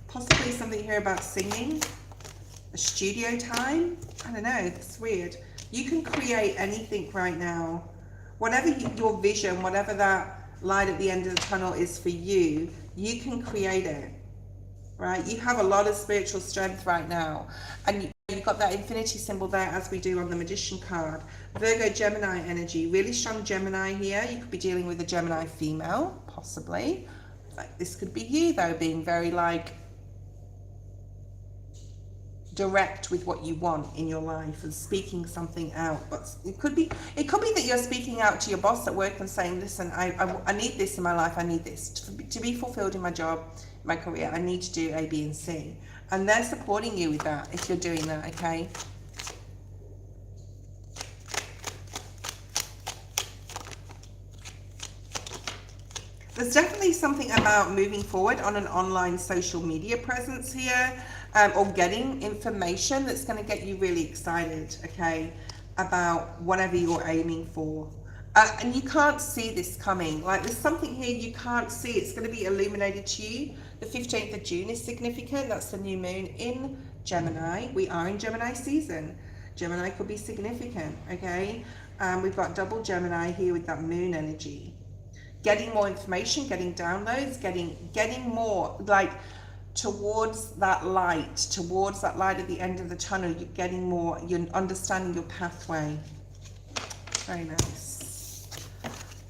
Possibly something here about singing. A studio time. I don't know. It's weird. You can create anything right now. Whatever your vision, whatever that light at the end of the tunnel is for you, you can create it, right? You have a lot of spiritual strength right now. And you've got that infinity symbol there, as we do on the Magician card. Virgo, Gemini energy, really strong Gemini here. You could be dealing with a Gemini female, possibly. Like, this could be you, though, being very, like, direct with what you want in your life and speaking something out. But it could be that you're speaking out to your boss at work and saying, listen, I need this in my life. I need this to be fulfilled in my job, my career. I need to do A, B, and C. And they're supporting you with that if you're doing that, okay? There's definitely something about moving forward on an online social media presence here. Or getting information that's going to get you really excited, okay, about whatever you're aiming for. And you can't see this coming. Like, there's something here you can't see. It's going to be illuminated to you. The 15th of June is significant. That's the new moon in Gemini. We are in Gemini season. Gemini could be significant, okay? We've got double Gemini here with that moon energy. Getting more information, getting downloads, getting more, like, towards that light at the end of the tunnel. You're getting more, you're understanding your pathway. Very nice.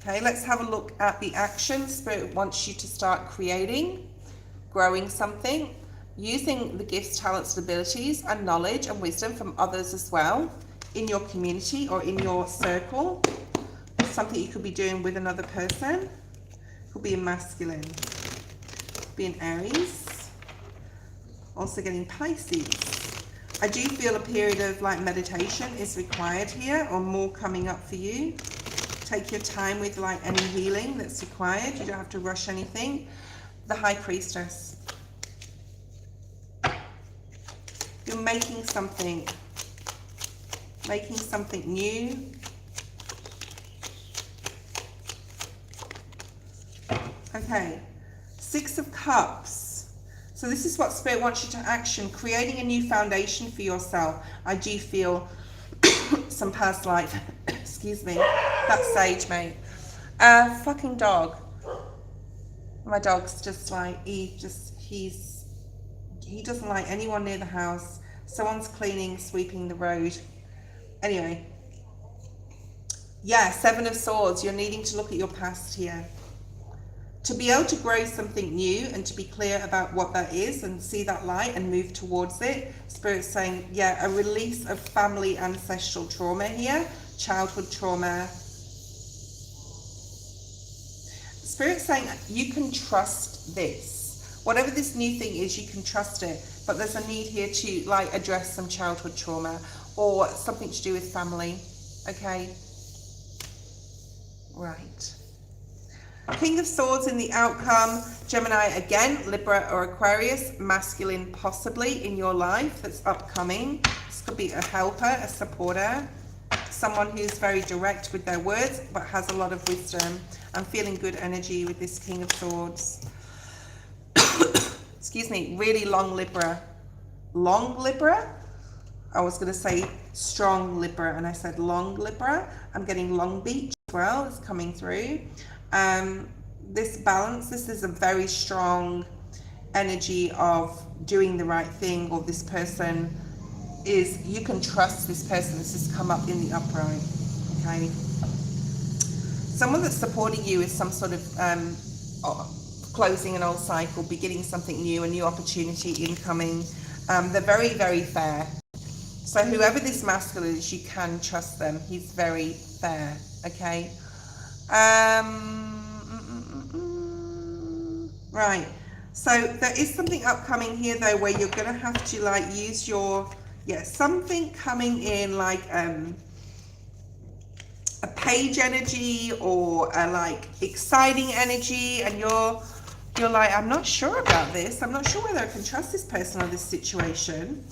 Okay, let's have a look at the action. Spirit wants you to start creating, growing something, using the gifts, talents, abilities, and knowledge and wisdom from others as well, in your community or in your circle. Something you could be doing with another person. Could be a masculine, could be an Aries. Also getting Pisces. I do feel a period of like meditation is required here, or more coming up for you. Take your time with like any healing that's required. You don't have to rush anything. The High Priestess. You're making something new. Okay, Six of Cups. So this is what Spirit wants you to action, creating a new foundation for yourself. I do feel some past life. Excuse me. That's Sage, mate. Fucking dog. My dog's just like, he doesn't like anyone near the house. Someone's cleaning, sweeping the road. Anyway. Yeah, Seven of Swords. You're needing to look at your past here. To be able to grow something new and to be clear about what that is and see that light and move towards it. Spirit's saying, yeah, a release of family ancestral trauma here, childhood trauma. Spirit's saying you can trust this. Whatever this new thing is, you can trust it. But there's a need here to like address some childhood trauma or something to do with family. Okay? Right. King of Swords in the outcome, Gemini again, Libra or Aquarius, masculine possibly in your life that's upcoming. This could be a helper, a supporter, someone who's very direct with their words but has a lot of wisdom. I'm feeling good energy with this King of Swords. Excuse me, really long Libra. Long Libra? I was going to say strong Libra and I said long Libra. I'm getting Long Beach as well. It's coming through. This balance, this is a very strong energy of doing the right thing, or this person is, you can trust this person. This has come up in the upright, okay? Someone that's supporting you is some sort of closing an old cycle, beginning something new, a new opportunity incoming. They're very, very fair. So whoever this masculine is, you can trust them. He's very fair, okay? Right, so there is something upcoming here though where you're going to have to like use your, something coming in like a page energy or a like exciting energy, and you're like, I'm not sure about this. I'm not sure whether I can trust this person or this situation.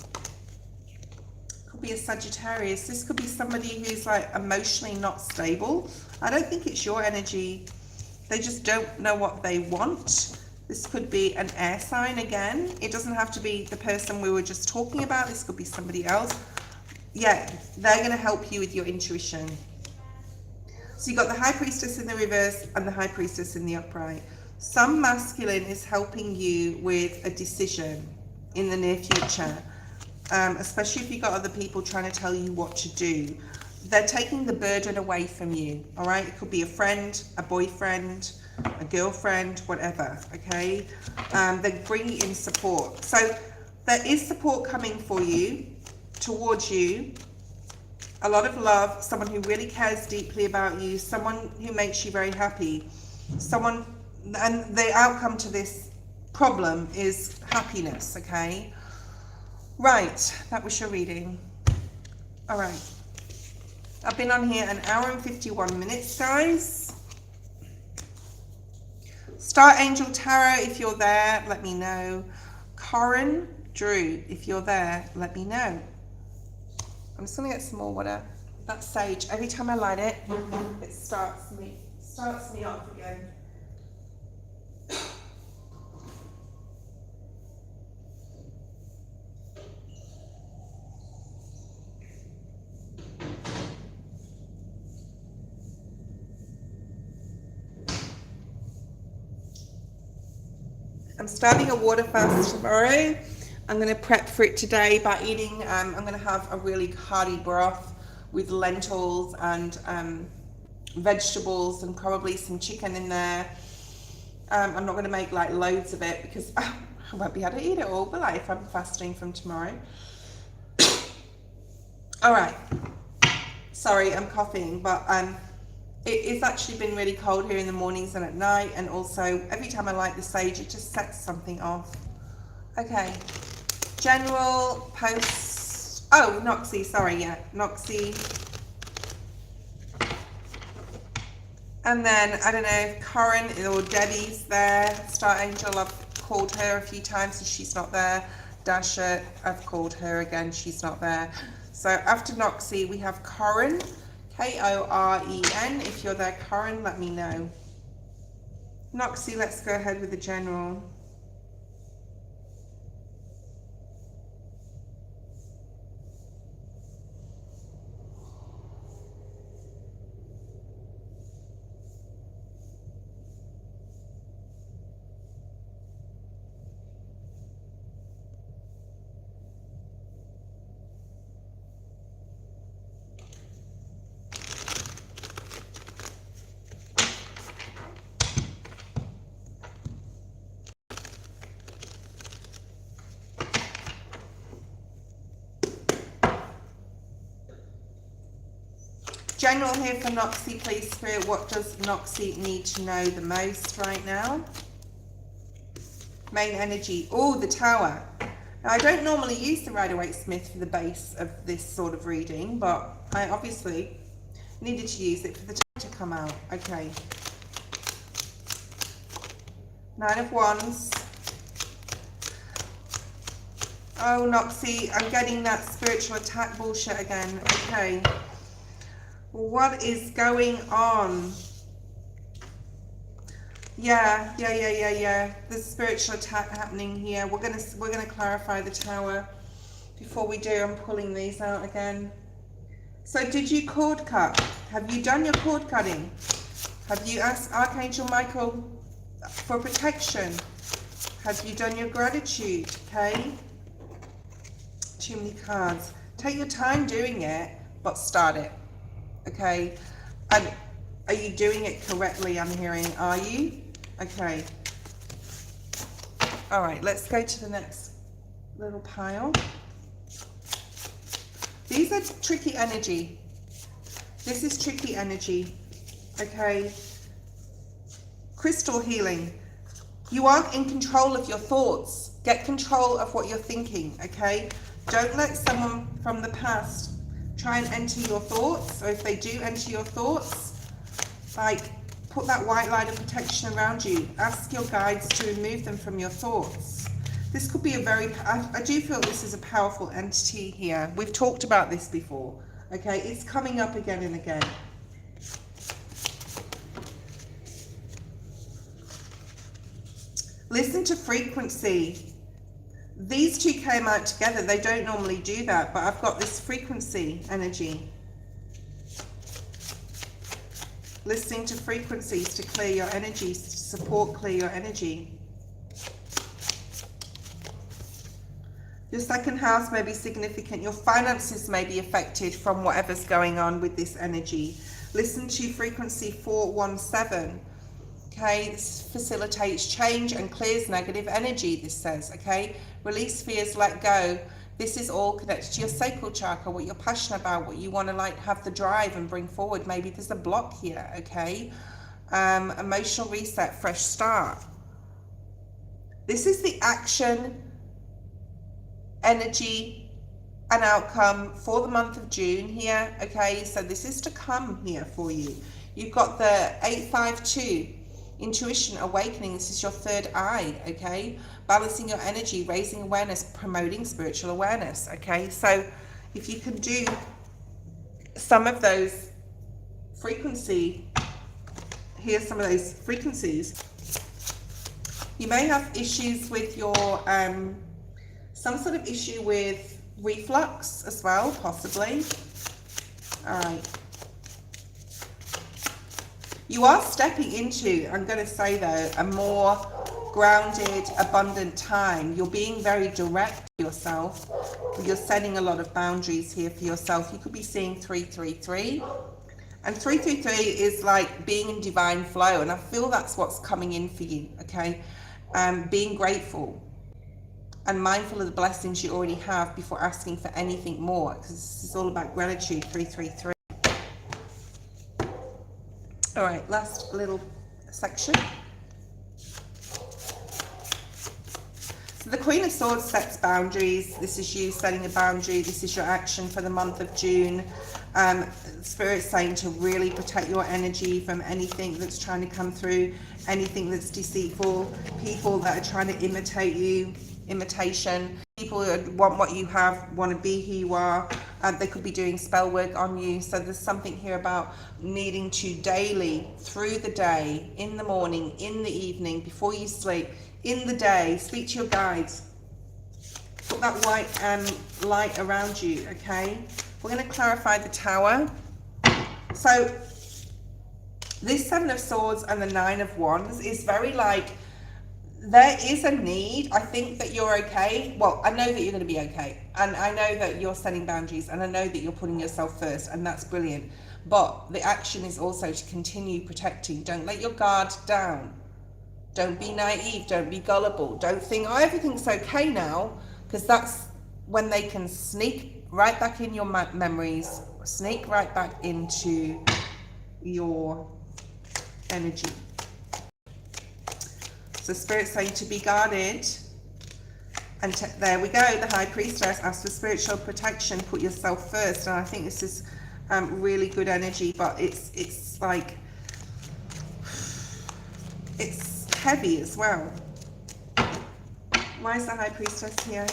Could be a Sagittarius. This could be somebody who's like emotionally not stable. I don't think it's your energy. They just don't know what they want. This could be an air sign again. It doesn't have to be the person we were just talking about. This could be somebody else. Yeah, they're going to help you with your intuition. So you've got the High Priestess in the reverse and the High Priestess in the upright. Some masculine is helping you with a decision in the near future, especially if you've got other people trying to tell you what to do. They're taking the burden away from you, all right? It could be a friend, a boyfriend, a girlfriend, whatever, okay? They're bringing in support. So there is support coming for you, towards you, a lot of love, someone who really cares deeply about you, someone who makes you very happy, someone, and the outcome to this problem is happiness, okay? Right, that was your reading. All right. I've been on here 1 hour and 51 minutes, guys. Star Angel Tarot, if you're there, let me know. Corin Drew, if you're there, let me know. I'm just gonna get some more water. That sage, every time I light it, it starts me off again. I'm starting a water fast tomorrow. I'm going to prep for it today by eating, I'm going to have a really hearty broth with lentils and vegetables and probably some chicken in there. I'm not going to make like loads of it because I won't be able to eat it all, but like if I'm fasting from tomorrow. All right. Sorry, I'm coughing, but it's actually been really cold here in the mornings and at night, and also every time I light the sage, it just sets something off. Okay. General post. Oh, Noxie, sorry, yeah, Noxie. And then, I don't know if Corin or Debbie's there. Star Angel, I've called her a few times and she's not there. Dasha, I've called her again, she's not there. So after Noxie, we have Corin, K-O-R-E-N. If you're there, Corin, let me know. Noxie, let's go ahead with the general. General here for Noxie, please, Spirit. What does Noxie need to know the most right now? Main energy. Oh, the Tower. Now, I don't normally use the Rider-Waite-Smith for the base of this sort of reading, but I obviously needed to use it for the Tower to come out. Okay. Nine of Wands. Oh, Noxie, I'm getting that spiritual attack bullshit again. Okay. What is going on? Yeah. There's spiritual attack happening here. We're gonna clarify the Tower. Before we do, I'm pulling these out again. So did you cord cut? Have you done your cord cutting? Have you asked Archangel Michael for protection? Have you done your gratitude? Okay. Too many cards. Take your time doing it, but start it. Okay. And are you doing it correctly? I'm hearing. Are you? Okay. All right. Let's go to the next little pile. These are tricky energy. This is tricky energy. Okay. Crystal healing. You aren't in control of your thoughts. Get control of what you're thinking. Okay. Don't let someone from the past try and enter your thoughts, or if they do enter your thoughts, like, put that white line of protection around you. Ask your guides to remove them from your thoughts. This could be a very, I do feel this is a powerful entity here. We've talked about this before, okay? It's coming up again and again. Listen to frequency. These two came out together. They don't normally do that, but I've got this frequency energy. Listening to frequencies to clear your energy, to support clear your energy. Your second house may be significant. Your finances may be affected from whatever's going on with this energy. Listen to frequency 417. Okay, this facilitates change and clears negative energy, this says, okay? Release fears, let go. This is all connected to your sacral chakra, what you're passionate about, what you want to like have the drive and bring forward. Maybe there's a block here, okay? Emotional reset, fresh start. This is the action, energy, and outcome for the month of June here, okay? So this is to come here for you. You've got the 852. Intuition, awakening. This is your third eye, okay? Balancing your energy, raising awareness, promoting spiritual awareness, okay? So if you can do some of those frequency, here's some of those frequencies. You may have issues with your, some sort of issue with reflux as well, possibly. All right. You are stepping into, I'm going to say though, a more grounded, abundant time. You're being very direct to yourself. You're setting a lot of boundaries here for yourself. You could be seeing 333. And 333 is like being in divine flow. And I feel that's what's coming in for you, okay? Being grateful and mindful of the blessings you already have before asking for anything more. Because this is all about gratitude, 333. All right, last little section. So the Queen of Swords sets boundaries. This is you setting a boundary. This is your action for the month of June. Spirit's saying to really protect your energy from anything that's trying to come through, anything that's deceitful, people that are trying to imitate you, imitation, people who want what you have, want to be who you are. They could be doing spell work on you. So there's something here about needing to daily, through the day, in the morning, in the evening, before you sleep, in the day, speak to your guides. Put that white light around you, okay? We're going to clarify the Tower. So this Seven of Swords and the Nine of Wands is very like, there is a need. I think that you're okay. Well, I know that you're going to be okay. And I know that you're setting boundaries. And I know that you're putting yourself first. And that's brilliant. But the action is also to continue protecting. Don't let your guard down. Don't be naive. Don't be gullible. Don't think, oh, everything's okay now. Because that's when they can sneak right back in your memories. Sneak right back into your energy. So Spirit's saying to be guarded. And there we go. The High Priestess asks for spiritual protection. Put yourself first. And I think this is really good energy. But it's like, it's heavy as well. Why is the High Priestess here?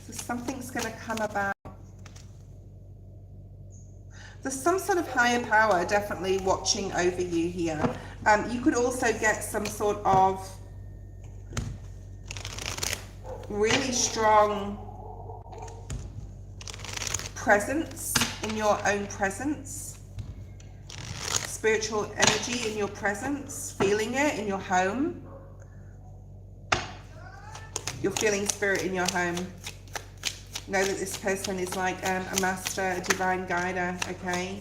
So something's going to come about. There's some sort of higher power definitely watching over you here. You could also get some sort of really strong presence in your own presence. Spiritual energy in your presence. Feeling it in your home. You're feeling spirit in your home. Know that this person is like a master, a divine guider, okay?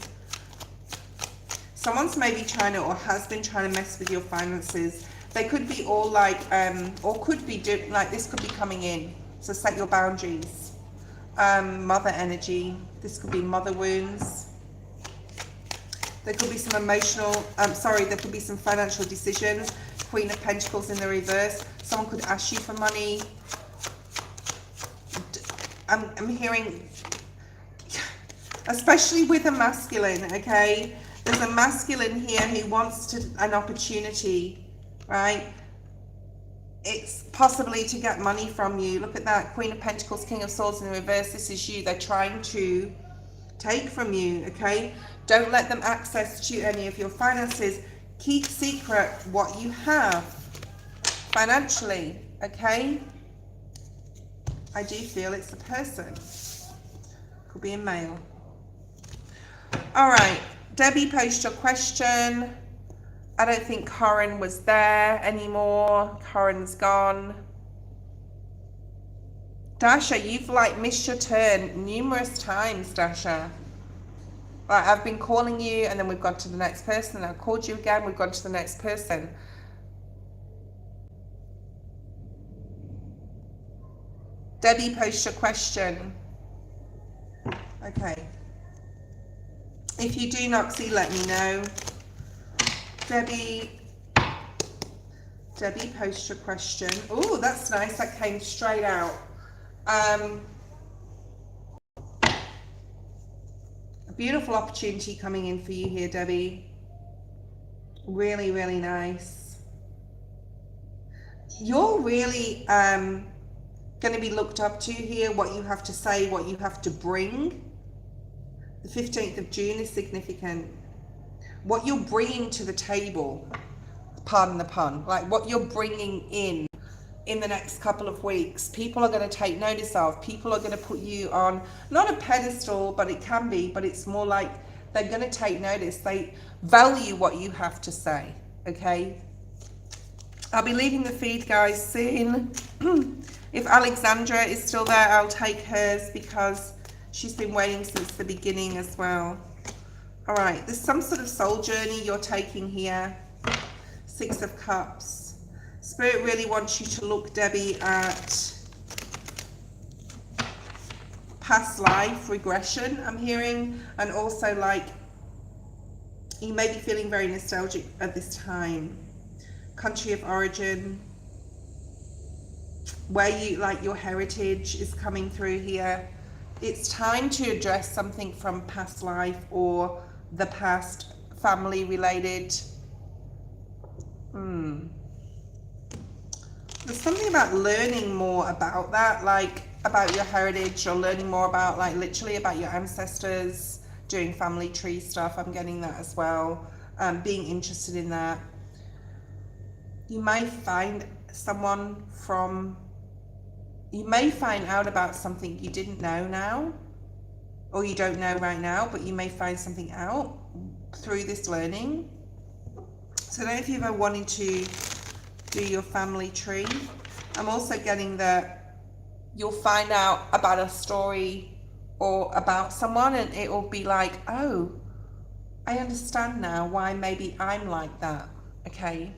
Someone's maybe trying to, or has been trying to mess with your finances. They could be all like, or could be like, this could be coming in. So set your boundaries. Mother energy. This could be mother wounds. There could be some emotional, there could be some financial decisions. Queen of Pentacles in the reverse. Someone could ask you for money. I'm hearing, especially with a masculine, okay? There's a masculine here who wants an opportunity, right? It's possibly to get money from you. Look at that, Queen of Pentacles, King of Swords in the reverse. This is you. They're trying to take from you, okay? Don't let them access to any of your finances. Keep secret what you have financially, okay? I do feel it's a person. Could be a male. All right, Debbie, post your question. I don't think Corin was there anymore. Corin's gone. Dasha, you've like missed your turn numerous times, Dasha. Like, I've been calling you and then we've gone to the next person, and I've called you again, we've gone to the next person. Debbie, post your question. Okay. If you do, Noxie, let me know. Debbie, post your question. Oh, that's nice. That came straight out. A beautiful opportunity coming in for you here, Debbie. Really, really nice. You're really going to be looked up to here. What you have to say, what you have to bring. The 15th of June is significant. What you're bringing to the table, pardon the pun, like what you're bringing in the next couple of weeks, people are going to take notice of. People are going to put you on, not a pedestal, but it can be, but it's more like they're going to take notice. They value what you have to say, okay? I'll be leaving the feed, guys, soon. If Alexandra is still there, I'll take hers because she's been waiting since the beginning as well. All right, there's some sort of soul journey you're taking here. 6 of Cups. Spirit really wants you to look, Debbie, at past life regression, I'm hearing, and also like you may be feeling very nostalgic at this time. Country of origin, where you like your heritage is coming through here. It's time to address something from past life or the past, family related. There's something about learning more about that, like about your heritage, or learning more about like literally about your ancestors, doing family tree stuff. I'm getting that as well. Being interested in that. You may find someone from, you may find out about something you didn't know now, or you don't know right now, but you may find something out through this learning. So I don't know if you've ever wanted to do your family tree. I'm also getting that you'll find out about a story or about someone, and it will be like, oh, I understand now why maybe I'm like that, okay?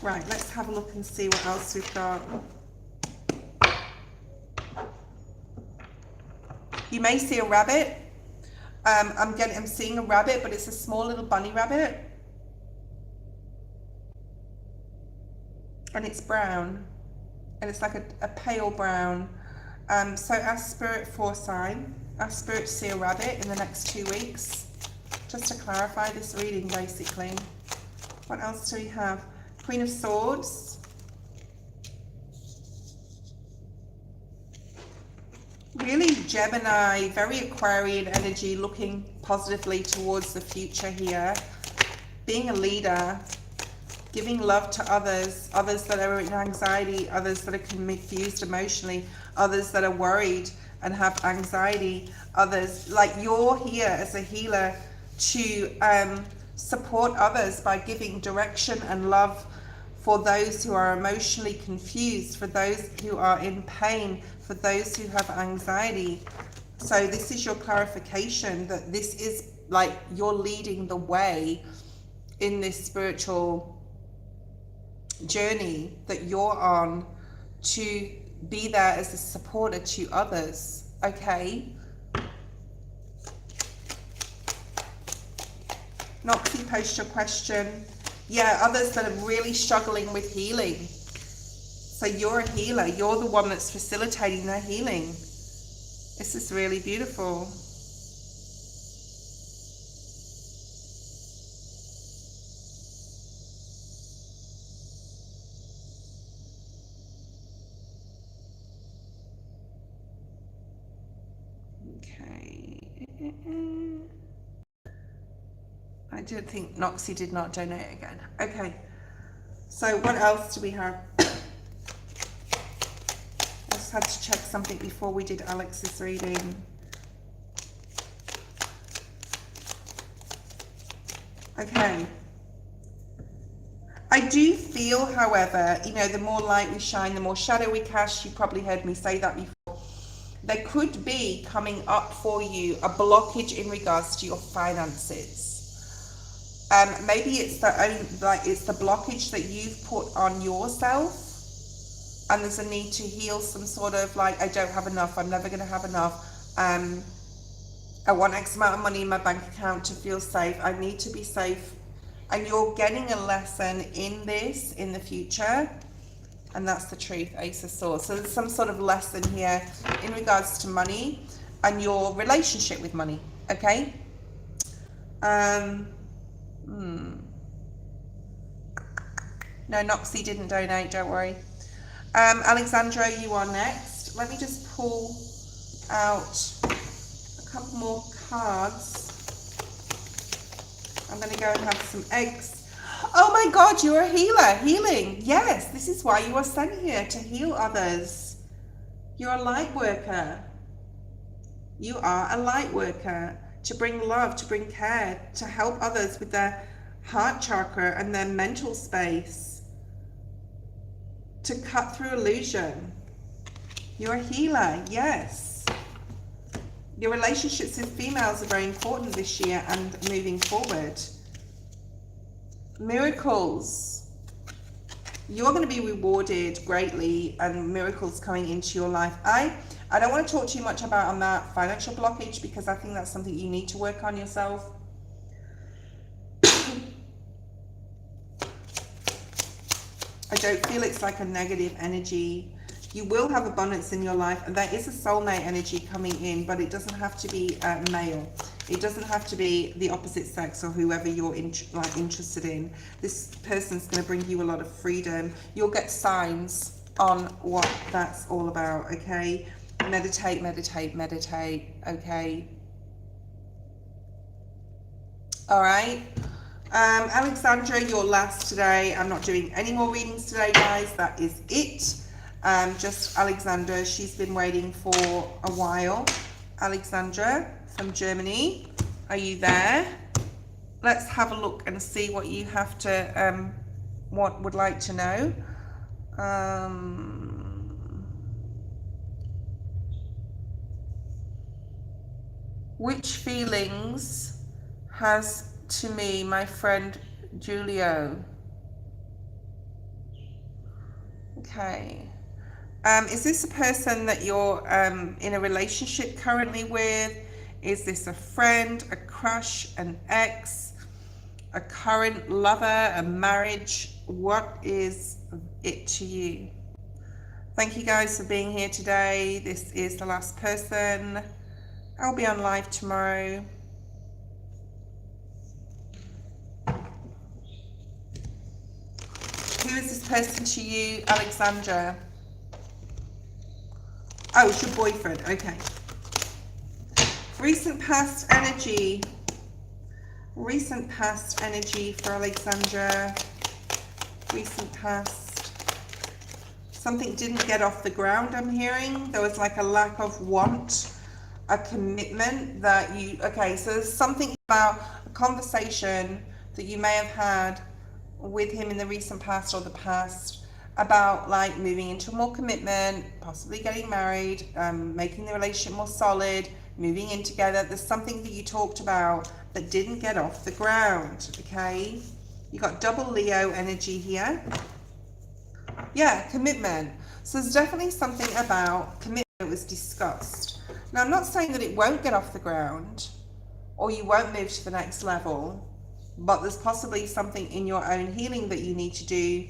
Right, let's have a look and see what else we've got. You may see a rabbit. I'm seeing a rabbit, but it's a small little bunny rabbit. And it's brown. And it's like a pale brown. So ask Spirit for a sign. Ask Spirit to see a rabbit in the next 2 weeks. just to clarify this reading, basically. What else do we have? Queen of Swords. Really Gemini, very Aquarian energy, looking positively towards the future here. Being a leader, giving love to others, others that are in anxiety, others that are confused emotionally, others that are worried and have anxiety, others, like you're here as a healer to support others by giving direction and love for those who are emotionally confused, for those who are in pain, for those who have anxiety. So this is your clarification that this is like you're leading the way in this spiritual journey that you're on to be there as a supporter to others, okay? Noxie, post your question. Yeah, others that are really struggling with healing. So you're a healer. You're the one that's facilitating their healing. This is really beautiful. Okay. I did think Noxie did not donate again. Okay. So what else do we have? I just had to check something before we did Alex's reading. Okay. I do feel, however, you know, the more light we shine, the more shadow we cast. You probably heard me say that before. There could be coming up for you a blockage in regards to your finances. Maybe it's the blockage that you've put on yourself, and there's a need to heal some sort of like, I don't have enough, I'm never going to have enough. I want X amount of money in my bank account to feel safe. I need to be safe. And you're getting a lesson in this in the future. And that's the truth, Ace of Swords. So there's some sort of lesson here in regards to money and your relationship with money, okay? No, Noxie didn't donate, don't worry. Alexandra, you are next. Let me just pull out a couple more cards. I'm going to go and have some eggs. Oh my God, you're a healer. Healing. Yes, this is why you are sent here, to heal others. You're a light worker. You are a light worker, to bring love, to bring care, to help others with their heart chakra and their mental space, to cut through illusion. You're a healer, yes. Your relationships with females are very important this year and moving forward. Miracles. You're going to be rewarded greatly, and miracles coming into your life. I don't want to talk too much about on that financial blockage, because I think that's something you need to work on yourself. I don't feel it's like a negative energy. You will have abundance in your life, and there is a soulmate energy coming in, but it doesn't have to be male. It doesn't have to be the opposite sex or whoever you're interested in. This person's going to bring you a lot of freedom. You'll get signs on what that's all about, okay? Meditate, meditate, meditate, okay? All right. Alexandra, you're last today. I'm not doing any more readings today, guys. That is it. Just Alexandra. She's been waiting for a while. Alexandra from Germany, are you there? Let's have a look and see what you have to, what would like to know. Which feelings has to me my friend Julio? Okay. Is this a person that you're in a relationship currently with? Is this a friend, a crush, an ex, a current lover, a marriage? What is it to you? Thank you guys for being here today. This is the last person. I'll be on live tomorrow. Who is this person to you, Alexandra? Oh, it's your boyfriend. Okay. Recent past energy. Recent past energy for Alexandra. Recent past. Something didn't get off the ground, I'm hearing. There was like a lack of want, a commitment that you... Okay, so there's something about a conversation that you may have had with him in the recent past or the past about like moving into more commitment, possibly getting married, making the relationship more solid, moving in together. There's something that you talked about that didn't get off the ground, okay? You got double Leo energy here. Yeah, commitment. So there's definitely something about commitment that was discussed. Now, I'm not saying that it won't get off the ground or you won't move to the next level, but there's possibly something in your own healing that you need to do,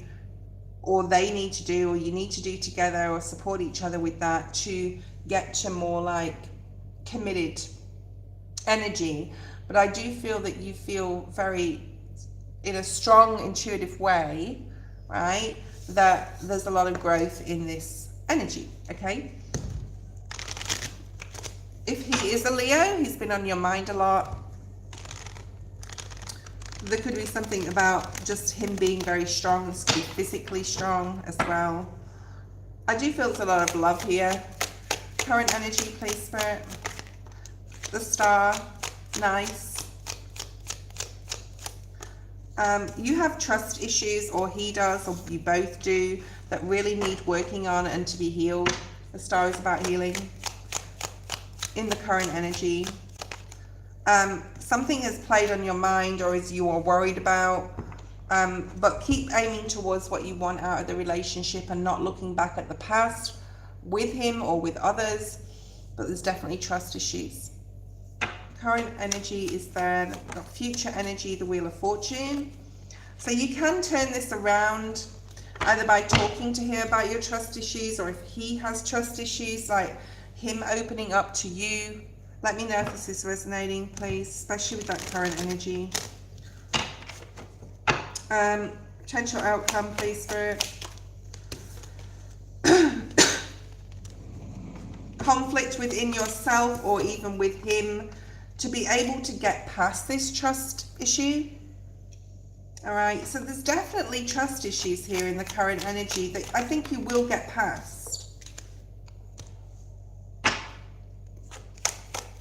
or they need to do, or you need to do together, or support each other with that to get to more like committed energy. But I do feel that you feel very, in a strong intuitive way, right, that there's a lot of growth in this energy, okay? If he is a Leo, he's been on your mind a lot. There could be something about just him being very strong. This could be physically strong as well. I do feel there's a lot of love here. Current energy, please, Spirit. The Star, nice. You have trust issues, or he does, or you both do, that really need working on and to be healed. The Star is about healing in the current energy. Something has played on your mind, or as you are worried about, but keep aiming towards what you want out of the relationship and not looking back at the past with him or with others. But there's definitely trust issues. Current energy is there. We've got future energy, the Wheel of Fortune. So you can turn this around either by talking to him about your trust issues, or if he has trust issues, like him opening up to you. Let me know if this is resonating, please, especially with that current energy. Potential outcome, please, Spirit. Conflict within yourself or even with him to be able to get past this trust issue. All right, so there's definitely trust issues here in the current energy that I think you will get past.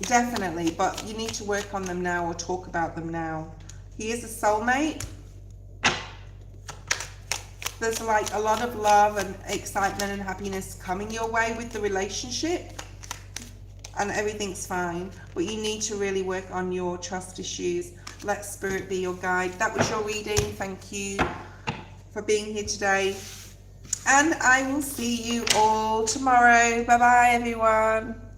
Definitely, but you need to work on them now or talk about them now. He is a soulmate. There's like a lot of love and excitement and happiness coming your way with the relationship, and everything's fine, but you need to really work on your trust issues. Let Spirit be your guide. That was your reading. Thank you for being here today, and I will see you all tomorrow. Bye bye, everyone.